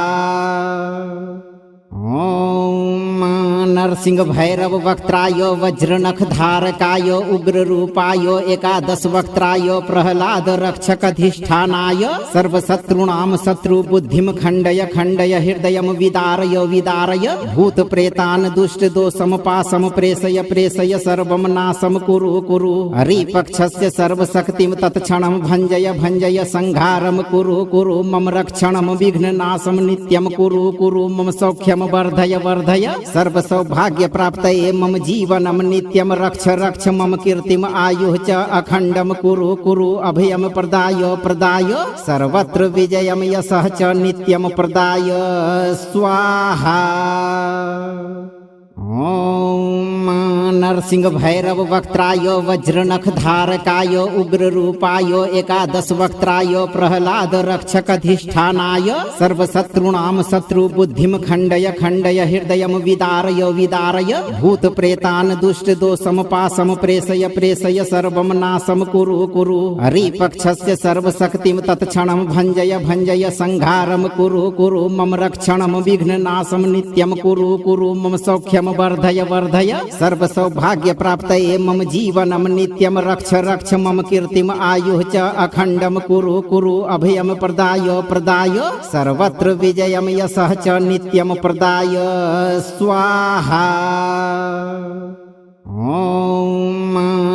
ॐ नरसिंह भैरव वक्त्राय वज्रनख धारकाय उग्र रूपाय एकादश वक्त्राय प्रहलाद रक्षक अधिष्ठानाय सर्वशत्रूणां शत्रु बुद्धिं खण्डय खण्डय हृदयं विदारय विदारय भूत प्रेतान् दुष्ट दोषं पाशं प्रेषय प्रेषय सर्वं नाशं कुरु कुरु हरिपक्षस्य सर्वशक्तिं तत्क्षणं भञ्जय भञ्जय संहारं कुरु कुरु मम रक्षणं विघ्ननाशं नित्यं कुरु कुरु मम सौख्यं वर्धय वर्धय सर्व सौभाग्य प्राप्तये मम जीवनं नित्यं रक्ष रक्ष मम कीर्तिम आयुः च अखण्डं कुरु कुरु अभयं प्रदाय प्रदाय सर्वत्र विजयं यशः च नित्यं प्रदाय स्वाहा। ॐ नरसिंह भैरव वक्त्राय वज्रनख धारकाय उग्र रूपाय एकादश वक्त्राय प्रहलाद रक्षक अधिष्ठानाय सर्वशत्रूणां शत्रु बुद्धिं खण्डय खण्डय हृदयं विदारय विदारय भूत प्रेतान् दुष्ट दोषं पाशं प्रेषय प्रेषय सर्वं नाशं कुरु कुरु हरिपक्षस्य सर्वशक्तिं तत्क्षणं भञ्जय भञ्जय संहारं कुरु कुरु मम रक्षणं विघ्ननाशं नित्यं कुरु कुरु मम सौख्यं वर्धय वर्धय सर्व सौभाग्य प्राप्तये मम जीवनं नित्यं रक्ष रक्ष मम कीर्तिम आयुः च अखण्डं कुरु कुरु अभयं प्रदाय प्रदाय सर्वत्र विजयं यशः च नित्यं प्रदाय स्वाहा। ॐ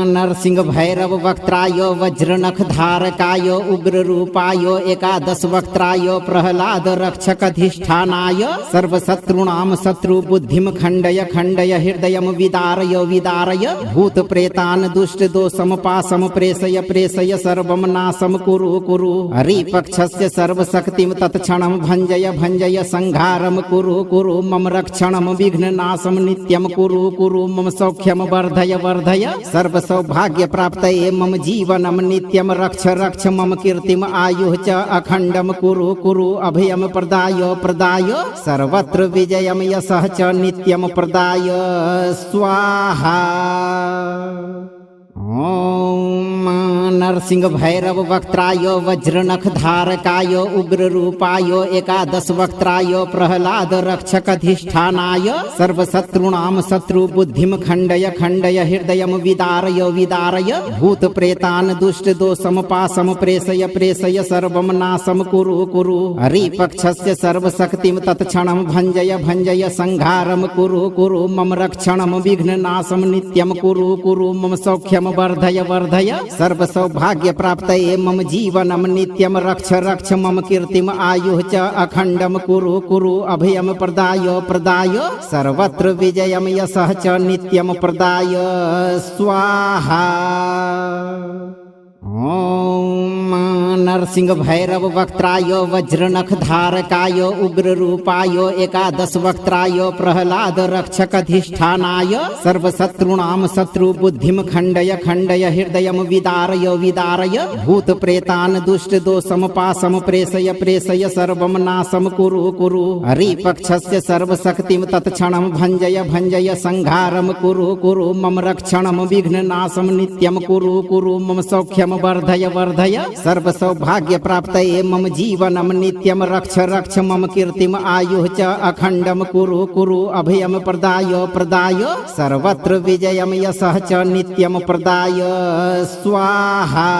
नरसिंह भैरव वक्त्राय वज्रनख धारकाय उग्र रूपाय एकादश वक्त्राय प्रहलाद रक्षक अधिष्ठानाय सर्वशत्रूणां शत्रु बुद्धिं खण्डय खण्डय हृदयं विदारय विदारय भूत प्रेतान् दुष्ट दोषं पाशं प्रेषय प्रेषय सर्वं नाशं कुरु कुरु हरिपक्षस्य सर्वशक्तिं तत्क्षणं भञ्जय भञ्जय संहारं कुरु कुरु मम रक्षणं विघ्ननाशं नित्यं कुरु कुरु मम सौख्यं वर्धय वर्धय सर्व सौभाग्य प्राप्तये मम जीवनं नित्यं रक्ष रक्ष मम कीर्तिम आयुः च अखण्डं कुरु कुरु अभयं प्रदाय प्रदाय सर्वत्र विजयं यशः च नित्यं प्रदाय स्वाहा। ॐ नरसिंह भैरव वक्त्राय वज्रनख धारकाय उग्र रूपाय एकादश वक्त्राय प्रहलाद रक्षक अधिष्ठानाय सर्वशत्रूणां शत्रु बुद्धिं खण्डय खण्डय हृदयं विदारय विदारय भूत प्रेतान् दुष्ट दोषं पाशं प्रेषय प्रेषय सर्वं नाशं कुरु कुरु हरिपक्षस्य सर्वशक्तिं तत्क्षणं भञ्जय भञ्जय संहारं कुरु कुरु मम रक्षणं विघ्ननाशं नित्यं कुरु कुरु मम सौख्यं वर्धय वर्धय सर्व सौभाग्य प्राप्तये मम जीवनं नित्यं रक्ष रक्ष मम कीर्तिम आयुः च अखण्डं कुरु कुरु अभयं प्रदाय प्रदाय सर्वत्र विजयं यशः च नित्यं प्रदाय स्वाहा। ॐ नरसिंह भैरव वक्त्राय वज्रनख धारकाय उग्र रूपाय एकादश वक्त्राय प्रहलाद रक्षक अधिष्ठानाय सर्वशत्रूणां शत्रु बुद्धिं खण्डय खण्डय हृदयं विदारय विदारय भूत प्रेतान् दुष्ट दोषं पाशं प्रेषय प्रेषय सर्वं नाशं कुरु कुरु हरिपक्षस्य सर्वशक्तिं तत्क्षणं भञ्जय भञ्जय संहारं कुरु कुरु मम रक्षणं विघ्ननाशं नित्यं कुरु कुरु मम सौख्यं वर्धय वर्धय सर्व सौभाग्य प्राप्तये मम जीवनं नित्यं रक्ष रक्ष मम कीर्तिम आयुः च अखण्डं कुरु कुरु अभयं प्रदाय प्रदाय सर्वत्र विजयं यशः च नित्यं प्रदाय स्वाहा।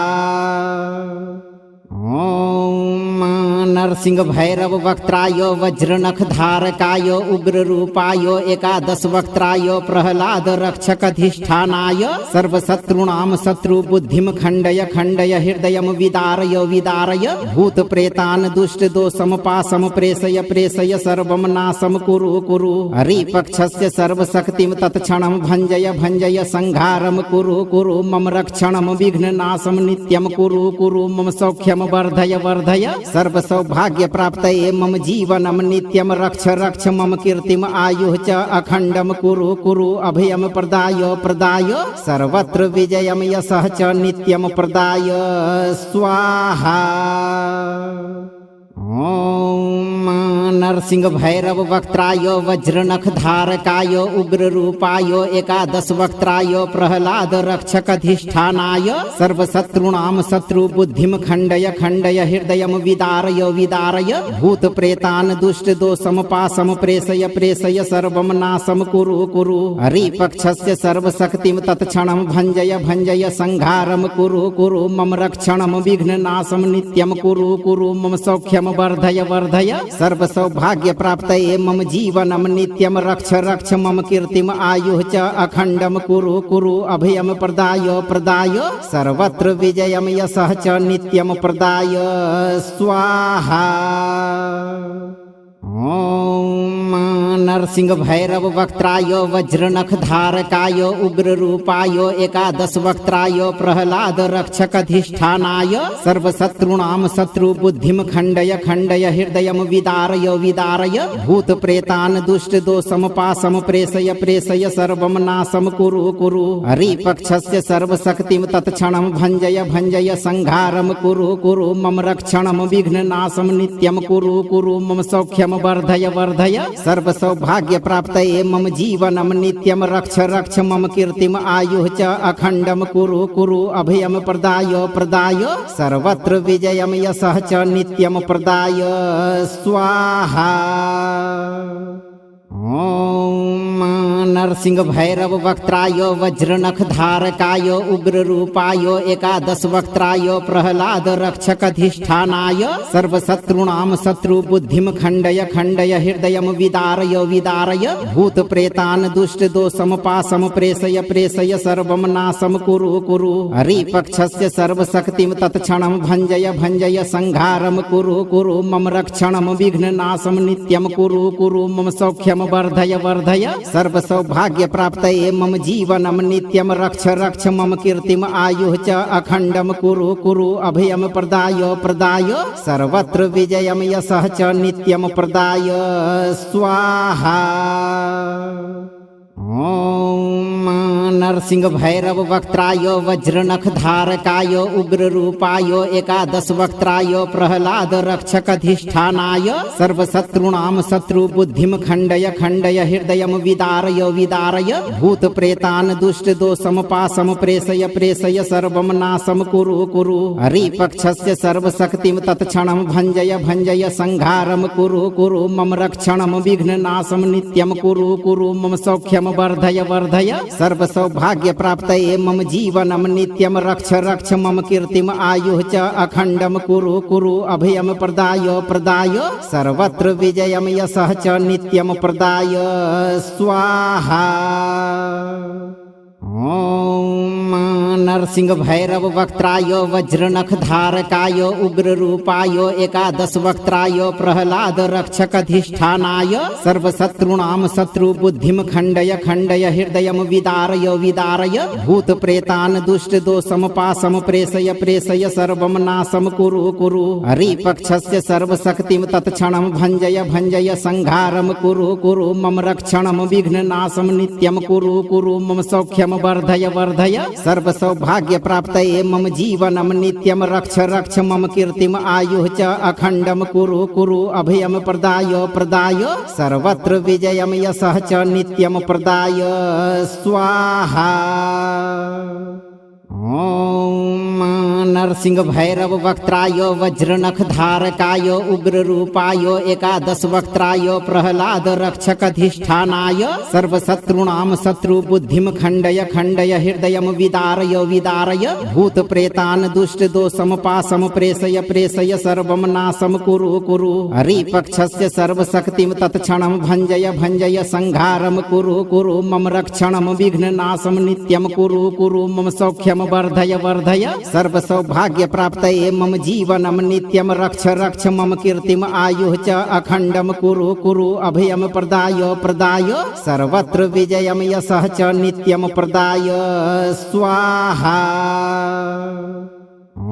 ॐ नरसिंह भैरव वक्त्राय वज्रनख धारकाय उग्र रूपाय एकादश वक्त्राय प्रहलाद रक्षक अधिष्ठानाय सर्वशत्रूणां शत्रु बुद्धिं खण्डय खण्डय हृदयं विदारय विदारय भूत प्रेतान् दुष्ट दोषं पाशं प्रेषय प्रेषय सर्वं नाशं कुरु कुरु हरिपक्षस्य सर्वशक्तिं तत्क्षणं भञ्जय भञ्जय संहारं कुरु कुरु मम रक्षणं विघ्ननाशं नित्यं कुरु कुरु मम सौख्यं वर्धय वर्धय सर्व सौभाग्य प्राप्तये मम जीवनं नित्यं रक्ष रक्ष मम कीर्तिम आयुः च अखण्डं कुरु कुरु अभयं प्रदाय प्रदाय सर्वत्र विजयं यशः च नित्यं प्रदाय स्वाहा। ॐ नरसिंह भैरव वक्त्राय वज्रनख धारकाय उग्र रूपाय एकादश वक्त्राय प्रहलाद रक्षक अधिष्ठानाय सर्वशत्रूणां शत्रु बुद्धिं खण्डय खण्डय हृदयं विदारय विदारय भूत प्रेतान् दुष्ट दोषं पाशं प्रेषय प्रेषय सर्वं नाशं कुरु कुरु हरिपक्षस्य सर्वशक्तिं तत्क्षणं भञ्जय भञ्जय संहारं कुरु कुरु मम रक्षणं विघ्ननाशं नित्यं कुरु कुरु मम सौख्यं वर्धय वर्धय सर्व सौभाग्य प्राप्तये मम जीवनं नित्यं रक्ष रक्ष मम कीर्तिम आयुः च अखण्डं कुरु कुरु अभयं प्रदाय प्रदाय सर्वत्र विजयं यशः च नित्यं प्रदाय स्वाहा। ॐ नरसिंह भैरव वक्त्राय वज्रनख धारकाय उग्र रूपाय एकादश वक्त्राय प्रहलाद रक्षक अधिष्ठानाय सर्वशत्रूणां शत्रु बुद्धिं खण्डय खण्डय हृदयं विदारय विदारय भूत प्रेतान् दुष्ट दोषं पाशं प्रेषय प्रेषय सर्वं नाशं कुरु कुरु हरिपक्षस्य सर्वशक्तिं तत्क्षणं भञ्जय भञ्जय संहारं कुरु कुरु मम रक्षणं विघ्ननाशं नित्यं कुरु कुरु मम सौख्यं वर्धय वर्धय सर्व सौभाग्य प्राप्तये मम जीवनं नित्यं रक्ष रक्ष मम कीर्तिम आयुः च अखण्डं कुरु कुरु अभयं प्रदाय प्रदाय सर्वत्र विजयं यशः च नित्यं प्रदाय स्वाहा। ॐ नरसिंह भैरव वक्त्राय वज्रनख धारकाय उग्र रूपाय एकादश वक्त्राय प्रहलाद रक्षक अधिष्ठानाय सर्वशत्रूणां शत्रु बुद्धिं खण्डय खण्डय हृदयं विदारय विदारय भूत प्रेतान् दुष्ट दोषं पाशं प्रेषय प्रेषय सर्वं नाशं कुरु कुरु हरिपक्षस्य सर्वशक्तिं तत्क्षणं भञ्जय भञ्जय संहारं कुरु कुरु मम रक्षणं विघ्ननाशं नित्यं कुरु कुरु मम सौख्यं वर्धय वर्धय सर्व सौभाग्य प्राप्तये मम जीवनं नित्यं रक्ष रक्ष मम कीर्तिम आयुः च अखण्डं कुरु कुरु अभयं प्रदाय प्रदाय सर्वत्र विजयं यशः च नित्यं प्रदाय स्वाहा। ॐ नरसिंह भैरव वक्त्राय वज्रनख धारकाय उग्र रूपाय एकादश वक्त्राय प्रहलाद रक्षक अधिष्ठानाय सर्वशत्रूणां शत्रु बुद्धिम खण्डय खण्डय हृदयम विदारय विदारय भूत प्रेतान् दुष्ट दोषम पाशम प्रेषय प्रेषय सर्वं नाशम कुरु कुरु हरिपक्षस्य सर्वशक्तिं तत्क्षणं भञ्जय भञ्जय संहारं कुरु कुरु मम रक्षणं विघ्ननाशं नित्यं कुरु कुरु मम सौख्यं वर्धय वर्धय सर्वसौभाग्य प्राप्तये मम जीवनं नित्यं रक्ष रक्ष मम कीर्तिम् आयुः च अखण्डं कुरु कुरु अभयं प्रदाय प्रदाय सर्वत्र विजयं यशः च नित्यं प्रदाय स्वाहा। ओम नरसिंह भैरव वक्त्राय वज्रनख धारकाय उग्र रूपाय एकादश वक्त्राय प्रहलाद रक्षक अधिष्ठानाय सर्वशत्रूणां शत्रु बुद्धिम खण्डय खण्डय हृदयम विदारय विदारय भूत प्रेतान् दुष्ट दोषम पाशम प्रेषय प्रेषय सर्वं नाशम कुरु कुरु हरिपक्षस्य सर्वशक्तिं तत्क्षणं भञ्जय भञ्जय संहारं कुरु कुरु मम रक्षणं विघ्ननाशं नित्यं कुरु कुरु मम सौख्यं वर्धय वर्धय सर्व सौभाग्य प्राप्तये मम जीवनं नित्यं रक्ष रक्ष मम कीर्तिम् आयुः च अखण्डं कुरु कुरु अभयं प्रदाय प्रदाय सर्वत्र विजयं यशः च नित्यं प्रदाय स्वाहा। ओम नरसिंह भैरव वक्त्राय वज्रनख धारकाय उग्र रूपाय एकादश वक्त्राय प्रहलाद रक्षक अधिष्ठानाय सर्वशत्रूणां शत्रु बुद्धिम खण्डय खण्डय हृदयं विदारय विदारय भूत प्रेतान् दुष्ट दोषम पाशम प्रेषय प्रेषय सर्वं नाशं कुरु कुरु हरिपक्षस्य सर्वशक्तिं तत्क्षणं भञ्जय भञ्जय संहारं कुरु कुरु मम रक्षणं विघ्ननाशं नित्यं कुरु कुरु मम सौख्यं वर्धय वर्धय सर्व सौभाग्य प्राप्तये मम जीवनं नित्यं रक्ष रक्ष मम कीर्तिम् आयुः च अखण्डं कुरु कुरु अभयं प्रदाय प्रदाय सर्वत्र विजयं यशः च नित्यं प्रदाय स्वाहा।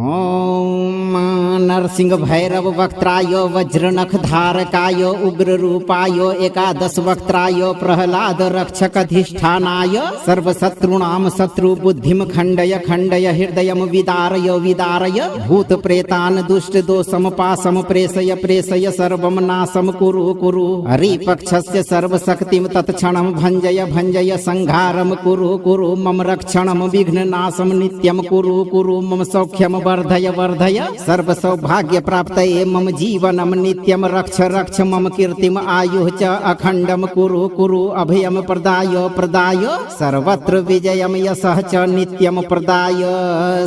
ओम नरसिंह भैरव वक्त्राय वज्रनख धारकाय उग्र रूपाय एकादश वक्त्राय प्रहलाद रक्षक अधिष्ठानाय सर्वशत्रूणां शत्रु बुद्धिम खण्डय खण्डय हृदयं विदारय विदारय भूत प्रेतान् दुष्ट दोषम पाशम प्रेषय प्रेषय सर्वं नाशं कुरु कुरु हरिपक्षस्य सर्वशक्तिं तत्क्षणं भञ्जय भञ्जय संहारं कुरु कुरु मम रक्षणं विघ्ननाशं नित्यं कुरु कुरु मम सौख्यं वर्धय वर्धय सर्व सौभाग्य प्राप्तये मम जीवनं नित्यं रक्ष रक्ष मम कीर्तिम् आयुः च अखण्डं कुरु कुरु अभयं प्रदाय प्रदाय सर्वत्र विजयं यशः च नित्यं प्रदाय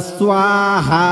स्वाहा।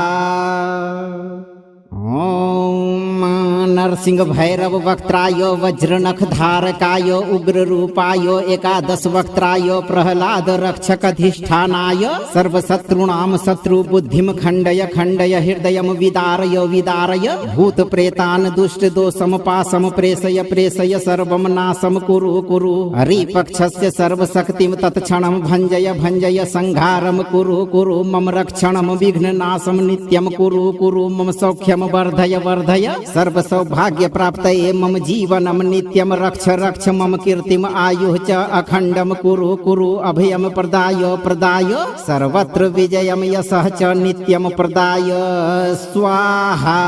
ओम नरसिंह भैरव वक्त्राय वज्रनख धारकाय उग्र रूपाय एकादश वक्त्राय प्रहलाद रक्षक अधिष्ठानाय सर्वशत्रूणां शत्रु बुद्धिम खण्डय खण्डय हृदयं विदारय विदारय भूत प्रेतान् दुष्ट दोषम पाशम प्रेषय प्रेषय सर्वं नाशं कुरु कुरु हरिपक्षस्य सर्वशक्तिं तत्क्षणं भञ्जय भञ्जय संहारं कुरु कुरु मम रक्षणं विघ्ननाशं नित्यं कुरु कुरु मम सौख्यं वर्धय वर्धय सर्व सौभाग्य प्राप्तये मम जीवनं नित्यं रक्ष रक्ष मम कीर्तिम् आयुः च अखण्डं कुरु कुरु अभयं प्रदाय प्रदाय सर्वत्र विजयं यशः च नित्यं प्रदाय स्वाहा।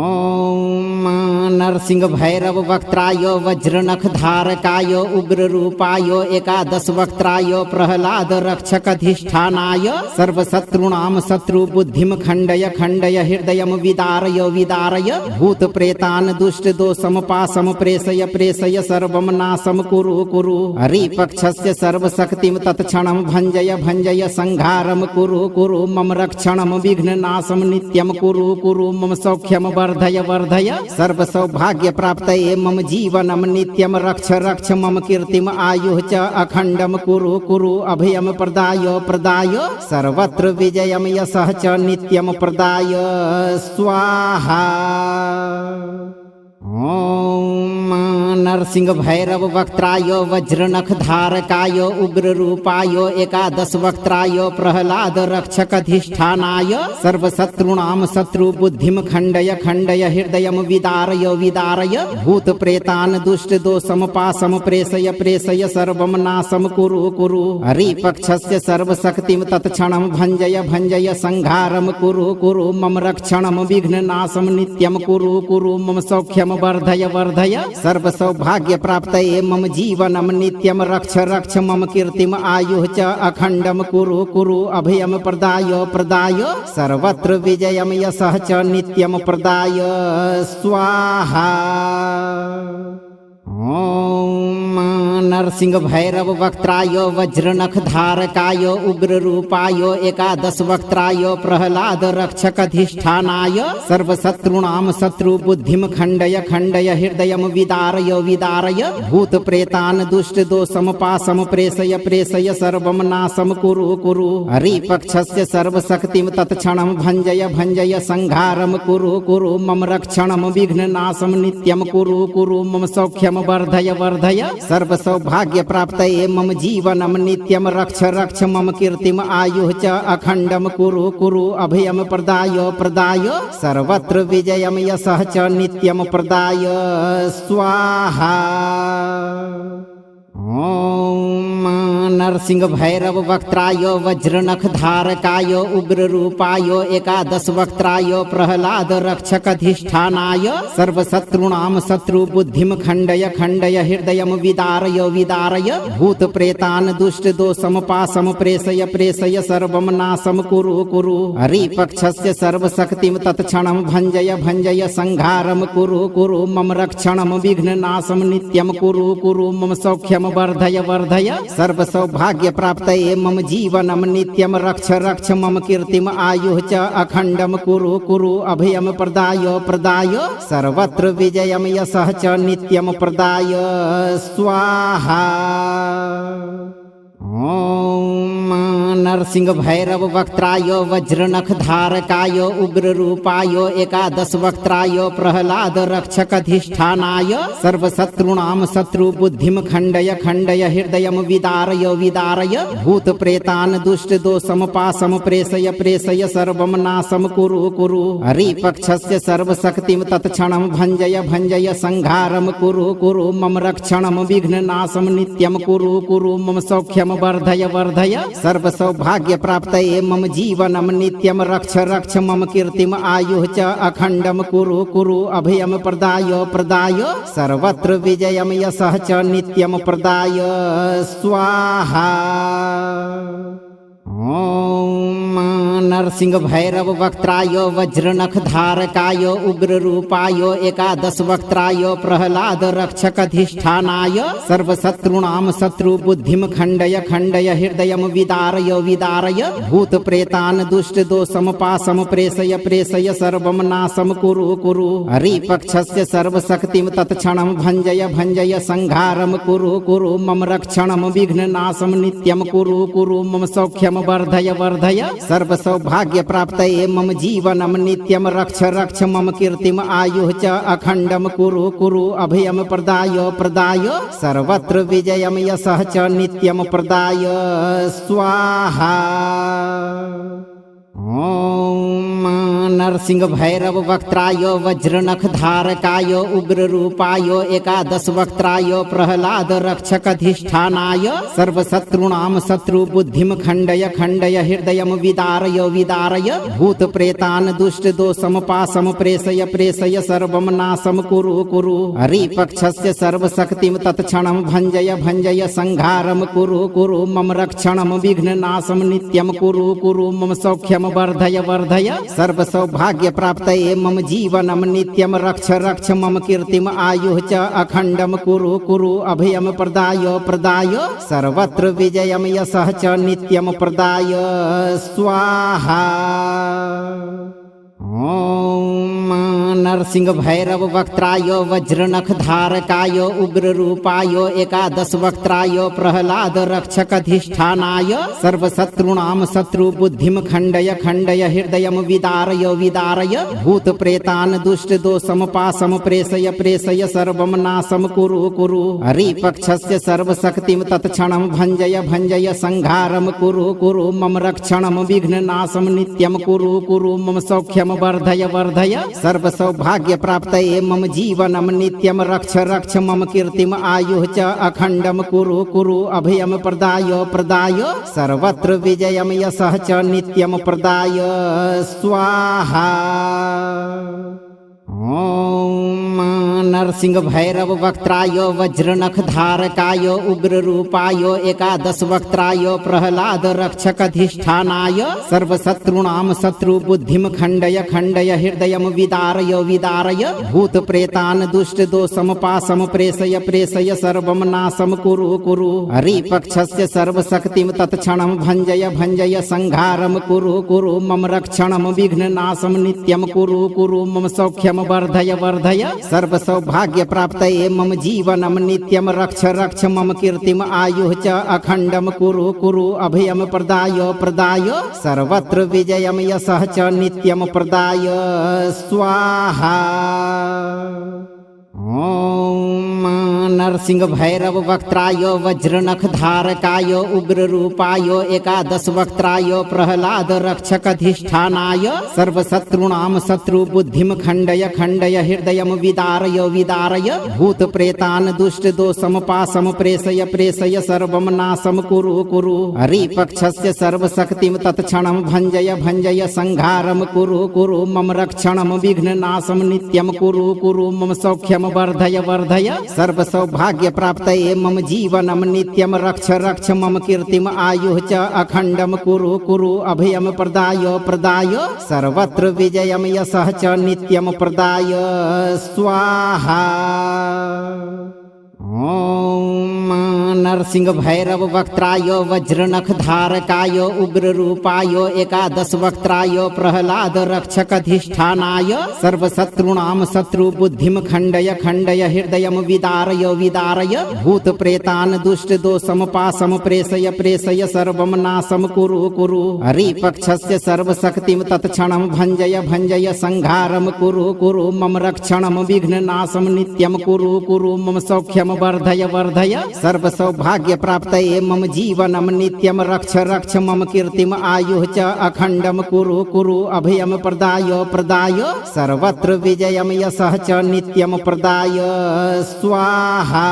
ओम नरसिंह भैरव वक्त्राय वज्रनख धारकाय उग्र रूपाय एकादश वक्त्राय प्रहलाद रक्षक अधिष्ठानाय सर्वशत्रूणां शत्रु बुद्धिम खण्डय खण्डय हृदयं विदारय विदारय भूत प्रेतान् दुष्ट दोषम पाशम प्रेषय प्रेषय सर्वं नाशं कुरु कुरु हरिपक्षस्य सर्वशक्तिं तत्क्षणं भञ्जय भञ्जय संहारं कुरु कुरु मम रक्षणं विघ्ननाशं नित्यं कुरु कुरु मम सौख्यं वर्धय वर्धय सर्व सौभाग्य प्राप्तये मम जीवनं नित्यं रक्ष रक्ष मम कीर्तिम् आयुः च अखण्डं कुरु कुरु अभयं प्रदाय प्रदाय सर्वत्र विजयं यशः च नित्यं प्रदाय स्वाहा। ओम नरसिंह भैरव वक्त्राय वज्रनख धारकाय उग्ररूपाय एकादश वक्त्राय प्रहलाद रक्षकधिष्ठानाय सर्वशत्रूणां शत्रुबुद्धिं खण्डय खण्डय हृदयं विदारय विदारय भूत प्रेतान् दुष्ट दोषं पाशं प्रेषय प्रेषय सर्वं नाशं कुरु कुरु हरिपक्षस्य सर्वशक्तिं तत्क्षणं भञ्जय भञ्जय संहारं कुरु कुरु मम रक्षणं विघ्ननाशं नित्यं कुरु कुरु मम सौख्यं वर्धय वर्धय सर्वसौभाग्य प्राप्तये मम जीवनं नित्यं रक्ष रक्ष मम कीर्तिम् आयुः च अखण्डं कुरु कुरु अभयं प्रदाय प्रदाय सर्वत्र विजयं यशः च नित्यं प्रदाय स्वाहा। ओम नरसिंह भैरव वक्त्राय वज्रनख धारकाय उग्ररूपाय एकादश वक्त्राय प्रहलाद रक्षकधिष्ठानाय सर्वशत्रूणां शत्रुबुद्धिं खण्डय खण्डय हृदयं विदारय विदारय भूत प्रेतान् दुष्ट दोषं पाशं प्रेषय प्रेषय सर्वं नाशं कुरु कुरु हरिपक्षस्य सर्वशक्तिं तत्क्षणं भञ्जय भञ्जय संहारं कुरु कुरु मम रक्षणं विघ्ननाशं नित्यं कुरु कुरु मम सौख्यं वर्धय वर्धय सर्वसौभाग्य प्राप्तये मम जीवनं नित्यं रक्ष रक्ष मम कीर्तिम् आयुः च अखण्डं कुरु कुरु अभयं प्रदाय प्रदाय सर्वत्र विजयं यशः च नित्यं प्रदाय स्वाहा। ओम नरसिंह भैरव वक्त्राय वज्रनख धारकाय उग्ररूपाय एकादश वक्त्राय प्रहलाद रक्षकधिष्ठानाय सर्वशत्रूणां शत्रुबुद्धिं खण्डय खण्डय हृदयं विदारय विदारय भूत प्रेतान् दुष्ट दोषं पाशं प्रेषय प्रेषय सर्वं नाशं कुरु कुरु हरिपक्षस्य सर्वशक्तिं तत्क्षणं भञ्जय भञ्जय संहारं कुरु कुरु मम रक्षणं विघ्ननाशं नित्यं कुरु कुरु मम सौख्यं वर्धय वर्धय सर्वसौभाग्य प्राप्तये मम जीवनं नित्यं रक्ष रक्ष मम कीर्तिम् आयुः च अखण्डं कुरु कुरु अभयं प्रदाय प्रदाय सर्वत्र विजयं यशः च नित्यं प्रदाय स्वाहा। ओम नरसिंह भैरव वक्त्राय वज्रनख धारकाय उग्ररूपाय एकादश वक्त्राय प्रहलाद रक्षकधिष्ठानाय सर्वशत्रूणां शत्रुबुद्धिं खण्डय खण्डय हृदयं विदारय विदारय भूत प्रेतान् दुष्ट दोषं पाशं प्रेषय प्रेषय सर्वं नाशं कुरु कुरु हरिपक्षस्य सर्वशक्तिं तत्क्षणं भञ्जय भञ्जय संहारं कुरु कुरु मम रक्षणं विघ्ननाशं नित्यं कुरु कुरु मम सौख्यं वर्धय वर्धय सर्वसौभाग्य प्राप्तये मम जीवनं नित्यं रक्ष रक्ष मम कीर्तिम् आयुः च अखण्डं कुरु कुरु अभयं प्रदाय प्रदाय सर्वत्र विजयं यशः च नित्यं प्रदाय स्वाहा। ओम नरसिंह भैरव वक्त्राय वज्रनख धारकाय उग्ररूपाय एकादश वक्त्राय प्रहलाद रक्षकधिष्ठानाय सर्वशत्रूणां शत्रुबुद्धिं खण्डय खण्डय हृदयं विदारय विदारय भूत प्रेतान् दुष्ट दोषं पाशं प्रेषय प्रेषय सर्वं नाशं कुरु कुरु हरिपक्षस्य सर्वशक्तिं तत्क्षणं भञ्जय भञ्जय संहारं कुरु कुरु मम रक्षणं विघ्ननाशं नित्यं कुरु कुरु मम सौख्यं वर्धय वर्धय सर्वसौभाग्य प्राप्तये मम जीवनं नित्यं रक्ष रक्ष मम कीर्तिम् आयुः च अखण्डं कुरु कुरु अभयं प्रदाय प्रदाय सर्वत्र विजयं यशः च नित्यं प्रदाय स्वाहा। ओम नरसिंह भैरव वक्त्राय वज्रनख धारकाय उग्ररूपाय एकादश वक्त्राय प्रहलाद रक्षकधिष्ठानाय सर्वशत्रूणां शत्रुबुद्धिं खण्डय खण्डय हृदयं विदारय विदारय भूत प्रेतान् दुष्ट दोषं पाशं प्रेषय प्रेषय सर्वं नाशं कुरु कुरु हरिपक्षस्य सर्वशक्तिं तत्क्षणं भञ्जय भञ्जय संहारं कुरु कुरु मम रक्षणं विघ्ननाशं नित्यं कुरु कुरु मम सौख्यं वर्धय वर्धय सर्वसौभाग्य प्राप्तये मम जीवनं नित्यं रक्ष रक्ष मम कीर्तिम् आयुः च अखण्डं कुरु कुरु अभयं प्रदाय प्रदाय सर्वत्र विजयं यशः च नित्यं प्रदाय स्वाहा। ॐ नरसिंह भैरव वक्त्राय वज्रनख धारकाय उग्ररूपाय एकादश वक्त्राय प्रहलाद रक्षकधिष्ठानाय सर्वशत्रूणां शत्रुबुद्धिं खण्डय खण्डय हृदयं विदारय विदारय भूत प्रेतान् दुष्टदोषं पाशं प्रेषय प्रेषय सर्वं नाशं कुरु कुरु हरिपक्षस्य सर्वशक्तिं तत्क्षणं भञ्जय भञ्जय संहारं कुरु कुरु मम रक्षणं विघ्ननाशं नित्यं कुरु कुरु मम सौख्यं वर्धय वर्धय सर्व सौभाग्य प्राप्तये मम जीवनं नित्यं रक्ष रक्ष मम कीर्तिम आयुः च अखण्डं कुरु कुरु अभयं प्रदाय प्रदाय सर्वत्र विजयं यशः च नित्यं प्रदाय स्वाहा। ॐ नरसिंह भैरव वक्त्राय वज्रनख धारकाय उग्ररूपाय एकादश वक्त्राय प्रहलाद रक्षकधिष्ठानाय सर्वशत्रूणां शत्रुबुद्धिं खण्डय खण्डय हृदयं विदारय विदारय भूत प्रेतान् दुष्टदोषं पाशं प्रेषय प्रेषय सर्वं नाशं कुरु कुरु हरिपक्षस्य सर्वशक्तिं तत्क्षणं भञ्जय भञ्जय संहारं कुरु कुरु मम रक्षणं विघ्ननाशं नित्यं कुरु कुरु मम सौख्यं वर्धय वर्धय सर्व सौभाग्य प्राप्तये मम जीवनं नित्यं रक्ष रक्ष मम कीर्तिम आयुः च अखण्डं कुरु कुरु अभयं प्रदाय प्रदाय सर्वत्र विजयं यशः च नित्यं प्रदाय स्वाहा। ॐ नरसिंह भैरव वक्त्राय वज्रनख धारकाय उग्ररूपाय एकादश वक्त्राय प्रहलाद रक्षकधिष्ठानाय सर्वशत्रूणां शत्रुबुद्धिं खण्डय खण्डय हृदयं विदारय विदारय भूत प्रेतान् दुष्टदोषं पाशं प्रेषय प्रेषय सर्वं नाशं कुरु कुरु हरिपक्षस्य सर्वशक्तिं तत्क्षणं भञ्जय भञ्जय संहारं कुरु कुरु मम रक्षणं विघ्ननाशं नित्यं कुरु कुरु मम सौख्यं वर्धय वर्धय सर्व सौभाग्य प्राप्तये मम जीवनं नित्यं रक्ष रक्ष मम कीर्तिम आयुः च अखण्डं कुरु कुरु अभयं प्रदाय प्रदाय सर्वत्र विजयं यशः च नित्यं प्रदाय स्वाहा। ॐ नरसिंह भैरव वक्त्राय वज्रनख धारकाय उग्ररूपाय एकादश वक्त्राय प्रहलाद रक्षकधिष्ठानाय सर्वशत्रूणां शत्रुबुद्धिं खण्डय खण्डय हृदयं विदारय विदारय भूत प्रेतान् दुष्टदोषं पाशं प्रेषय प्रेषय सर्वं नाशं कुरु कुरु हरिपक्षस्य सर्वशक्तिं तत्क्षणं भञ्जय भञ्जय संहारं कुरु कुरु मम रक्षणं विघ्ननाशं नित्यं कुरु कुरु मम सौख्यं वर्धय वर्धय सर्व सौभाग्य प्राप्तये मम जीवनं नित्यं रक्ष रक्ष मम कीर्तिम आयुः च अखण्डं कुरु कुरु अभयं प्रदाय प्रदाय सर्वत्र विजयं यशः च नित्यं प्रदाय स्वाहा।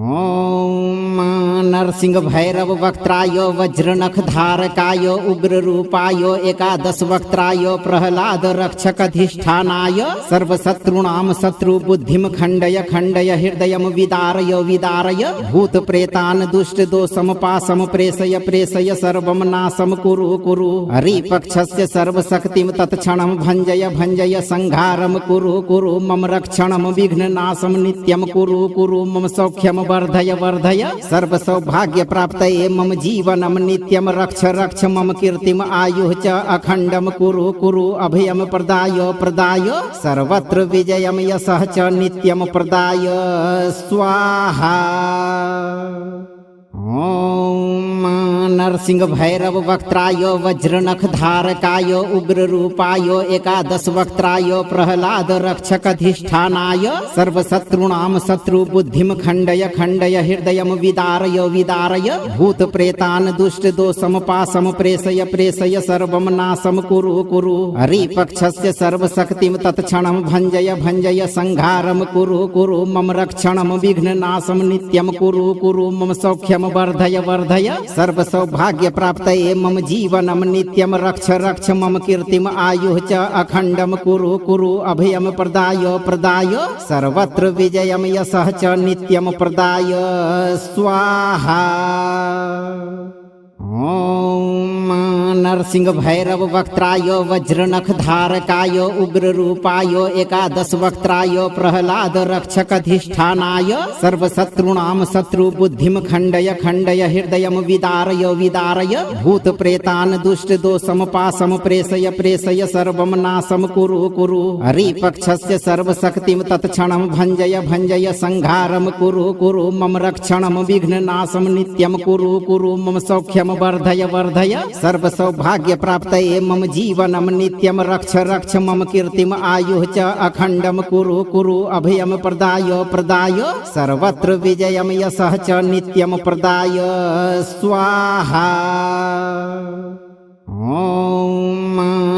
ॐ नरसिंह भैरव वक्त्राय वज्रनख धारकाय उग्ररूपाय एकादश वक्त्राय प्रहलाद रक्षकधिष्ठानाय सर्वशत्रूणां शत्रुबुद्धिं खण्डय खण्डय हृदयं विदारय विदारय भूत प्रेतान् दुष्टदोषं पाशं प्रेषय प्रेषय सर्वं नाशं कुरु कुरु हरिपक्षस्य सर्वशक्तिं तत्क्षणं भञ्जय भञ्जय संहारं कुरु कुरु मम रक्षणं विघ्ननाशं नित्यं कुरु कुरु मम सौख्यं वर्धय वर्धय सर्व सौभाग्य प्राप्तये मम जीवनं नित्यं रक्ष रक्ष मम कीर्तिम आयुः च अखण्डं कुरु कुरु अभयं प्रदाय प्रदाय सर्वत्र विजयं यशः च नित्यं प्रदाय स्वाहा। ॐ नरसिंह भैरव वक्त्राय वज्रनख धारकाय उग्ररूपाय एकादश वक्त्राय प्रहलाद रक्षकधिष्ठानाय सर्वशत्रूणां शत्रुबुद्धिं खण्डय खण्डय हृदयं विदारय विदारय भूत प्रेतान् दुष्टदोषं पाशं प्रेषय प्रेषय सर्वं नाशं कुरु कुरु हरिपक्षस्य सर्वशक्तिं तत्क्षणं भञ्जय भञ्जय संहारं कुरु कुरु मम रक्षणं विघ्ननाशं नित्यं कुरु कुरु मम सौख्यं वर्धय वर्धय सर्व सौभाग्य प्राप्तये मम जीवनं नित्यं रक्ष रक्ष मम कीर्तिम आयुः च अखण्डं कुरु कुरु अभयं प्रदाय प्रदाय सर्वत्र विजयं यशः च नित्यं प्रदाय स्वाहा। ॐ नरसिंह भैरव वक्त्राय वज्रनख धारकाय उग्ररूपाय एकादश वक्त्राय प्रहलाद रक्षकधिष्ठानाय सर्वशत्रूणां शत्रुबुद्धिं खण्डय खण्डय हृदयं विदारय विदारय भूत प्रेतान् दुष्टदोषं पाशं प्रेषय प्रेषय सर्वं नाशं कुरु कुरु हरिपक्षस्य सर्वशक्तिं तत्क्षणं भञ्जय भञ्जय संहारं कुरु कुरु मम रक्षणं विघ्ननाशं नित्यं कुरु कुरु मम सौख्यं वर्धय वर्धय सर्व सौभाग्य प्राप्तये मम जीवनं नित्यं रक्ष रक्ष मम कीर्तिम आयुः च अखण्डं कुरु कुरु अभयं प्रदाय प्रदाय सर्वत्र विजयं यशः च नित्यं प्रदाय स्वाहा। ॐ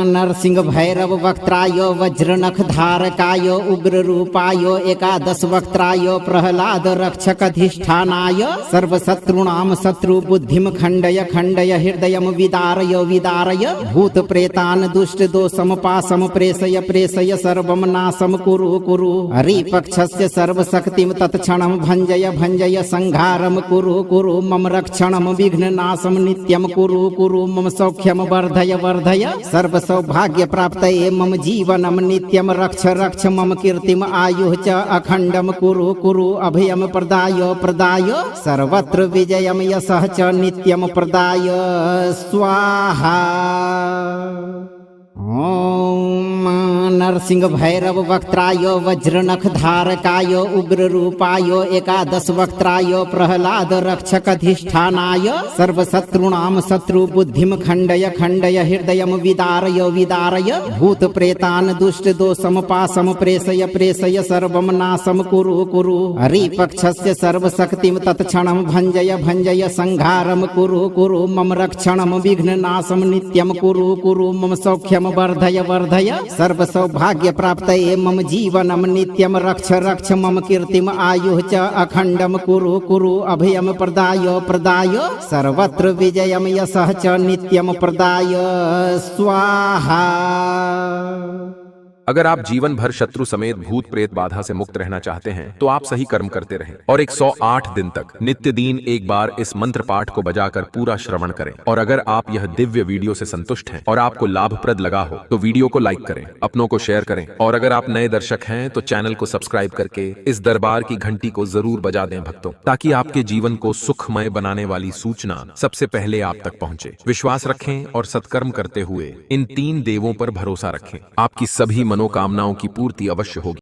नरसिंह भैरव वक्त्राय वज्रनख धारकाय उग्ररूपाय एकादश वक्त्राय प्रहलाद रक्षकधिष्ठानाय सर्वशत्रूणां शत्रुबुद्धिं खण्डय खण्डय हृदयं विदारय विदारय भूत प्रेतान् दुष्टदोषं पाशं प्रेषय प्रेषय सर्वं नाशं कुरु कुरु हरिपक्षस्य सर्वशक्तिं तत्क्षणं भञ्जय भञ्जय संहारं कुरु कुरु मम रक्षणं विघ्ननाशं नित्यं कुरु कुरु मम सौख्यं वर्धय वर्धय सर्व सौभाग्य प्राप्तये मम जीवनं नित्यं रक्ष रक्ष मम कीर्तिम आयुः च अखण्डं कुरु कुरु अभयं प्रदाय प्रदाय सर्वत्र विजयं यशः च नित्यं प्रदाय स्वाहा। ॐ नरसिंह भैरव वक्त्राय वज्रनख धारकाय उग्ररूपाय एकादश वक्त्राय प्रहलाद रक्षकधिष्ठानाय सर्वशत्रूणां शत्रुबुद्धिं खण्डय खण्डय हृदयं विदारय विदारय भूत प्रेतान् दुष्टदोषं पाशं प्रेषय प्रेषय सर्वं नाशं कुरु कुरु हरिपक्षस्य सर्वशक्तिं तत्क्षणं भञ्जय भञ्जय संहारं कुरु कुरु मम रक्षणं विघ्ननाशं नित्यं कुरु कुरु मम सौख्यं वर्धय वर्धय सर्व सौभाग्य प्राप्तये मम जीवनं नित्यं रक्ष रक्ष मम कीर्तिम आयुः च अखण्डं कुरु कुरु अभयं प्रदाय प्रदाय सर्वत्र विजयं यशः च नित्यं प्रदाय स्वाहा। अगर आप जीवन भर शत्रु समेत भूत प्रेत बाधा से मुक्त रहना चाहते हैं तो आप सही कर्म करते रहें और 108 दिन तक नित्य दिन एक बार इस मंत्र पाठ को बजाकर पूरा श्रवण करें। और अगर आप यह दिव्य वीडियो से संतुष्ट हैं और आपको लाभप्रद लगा हो तो वीडियो को लाइक करें, अपनों को शेयर करें और अगर आप नए दर्शक हैं तो चैनल को सब्सक्राइब करके इस दरबार की घंटी को जरूर बजा दें भक्तों, ताकि आपके जीवन को सुखमय बनाने वाली सूचना सबसे पहले आप तक पहुंचे। विश्वास रखें और सत्कर्म करते हुए इन 3 देवों पर भरोसा रखें, आपकी सभी मनोकामनाओं की पूर्ति अवश्य होगी।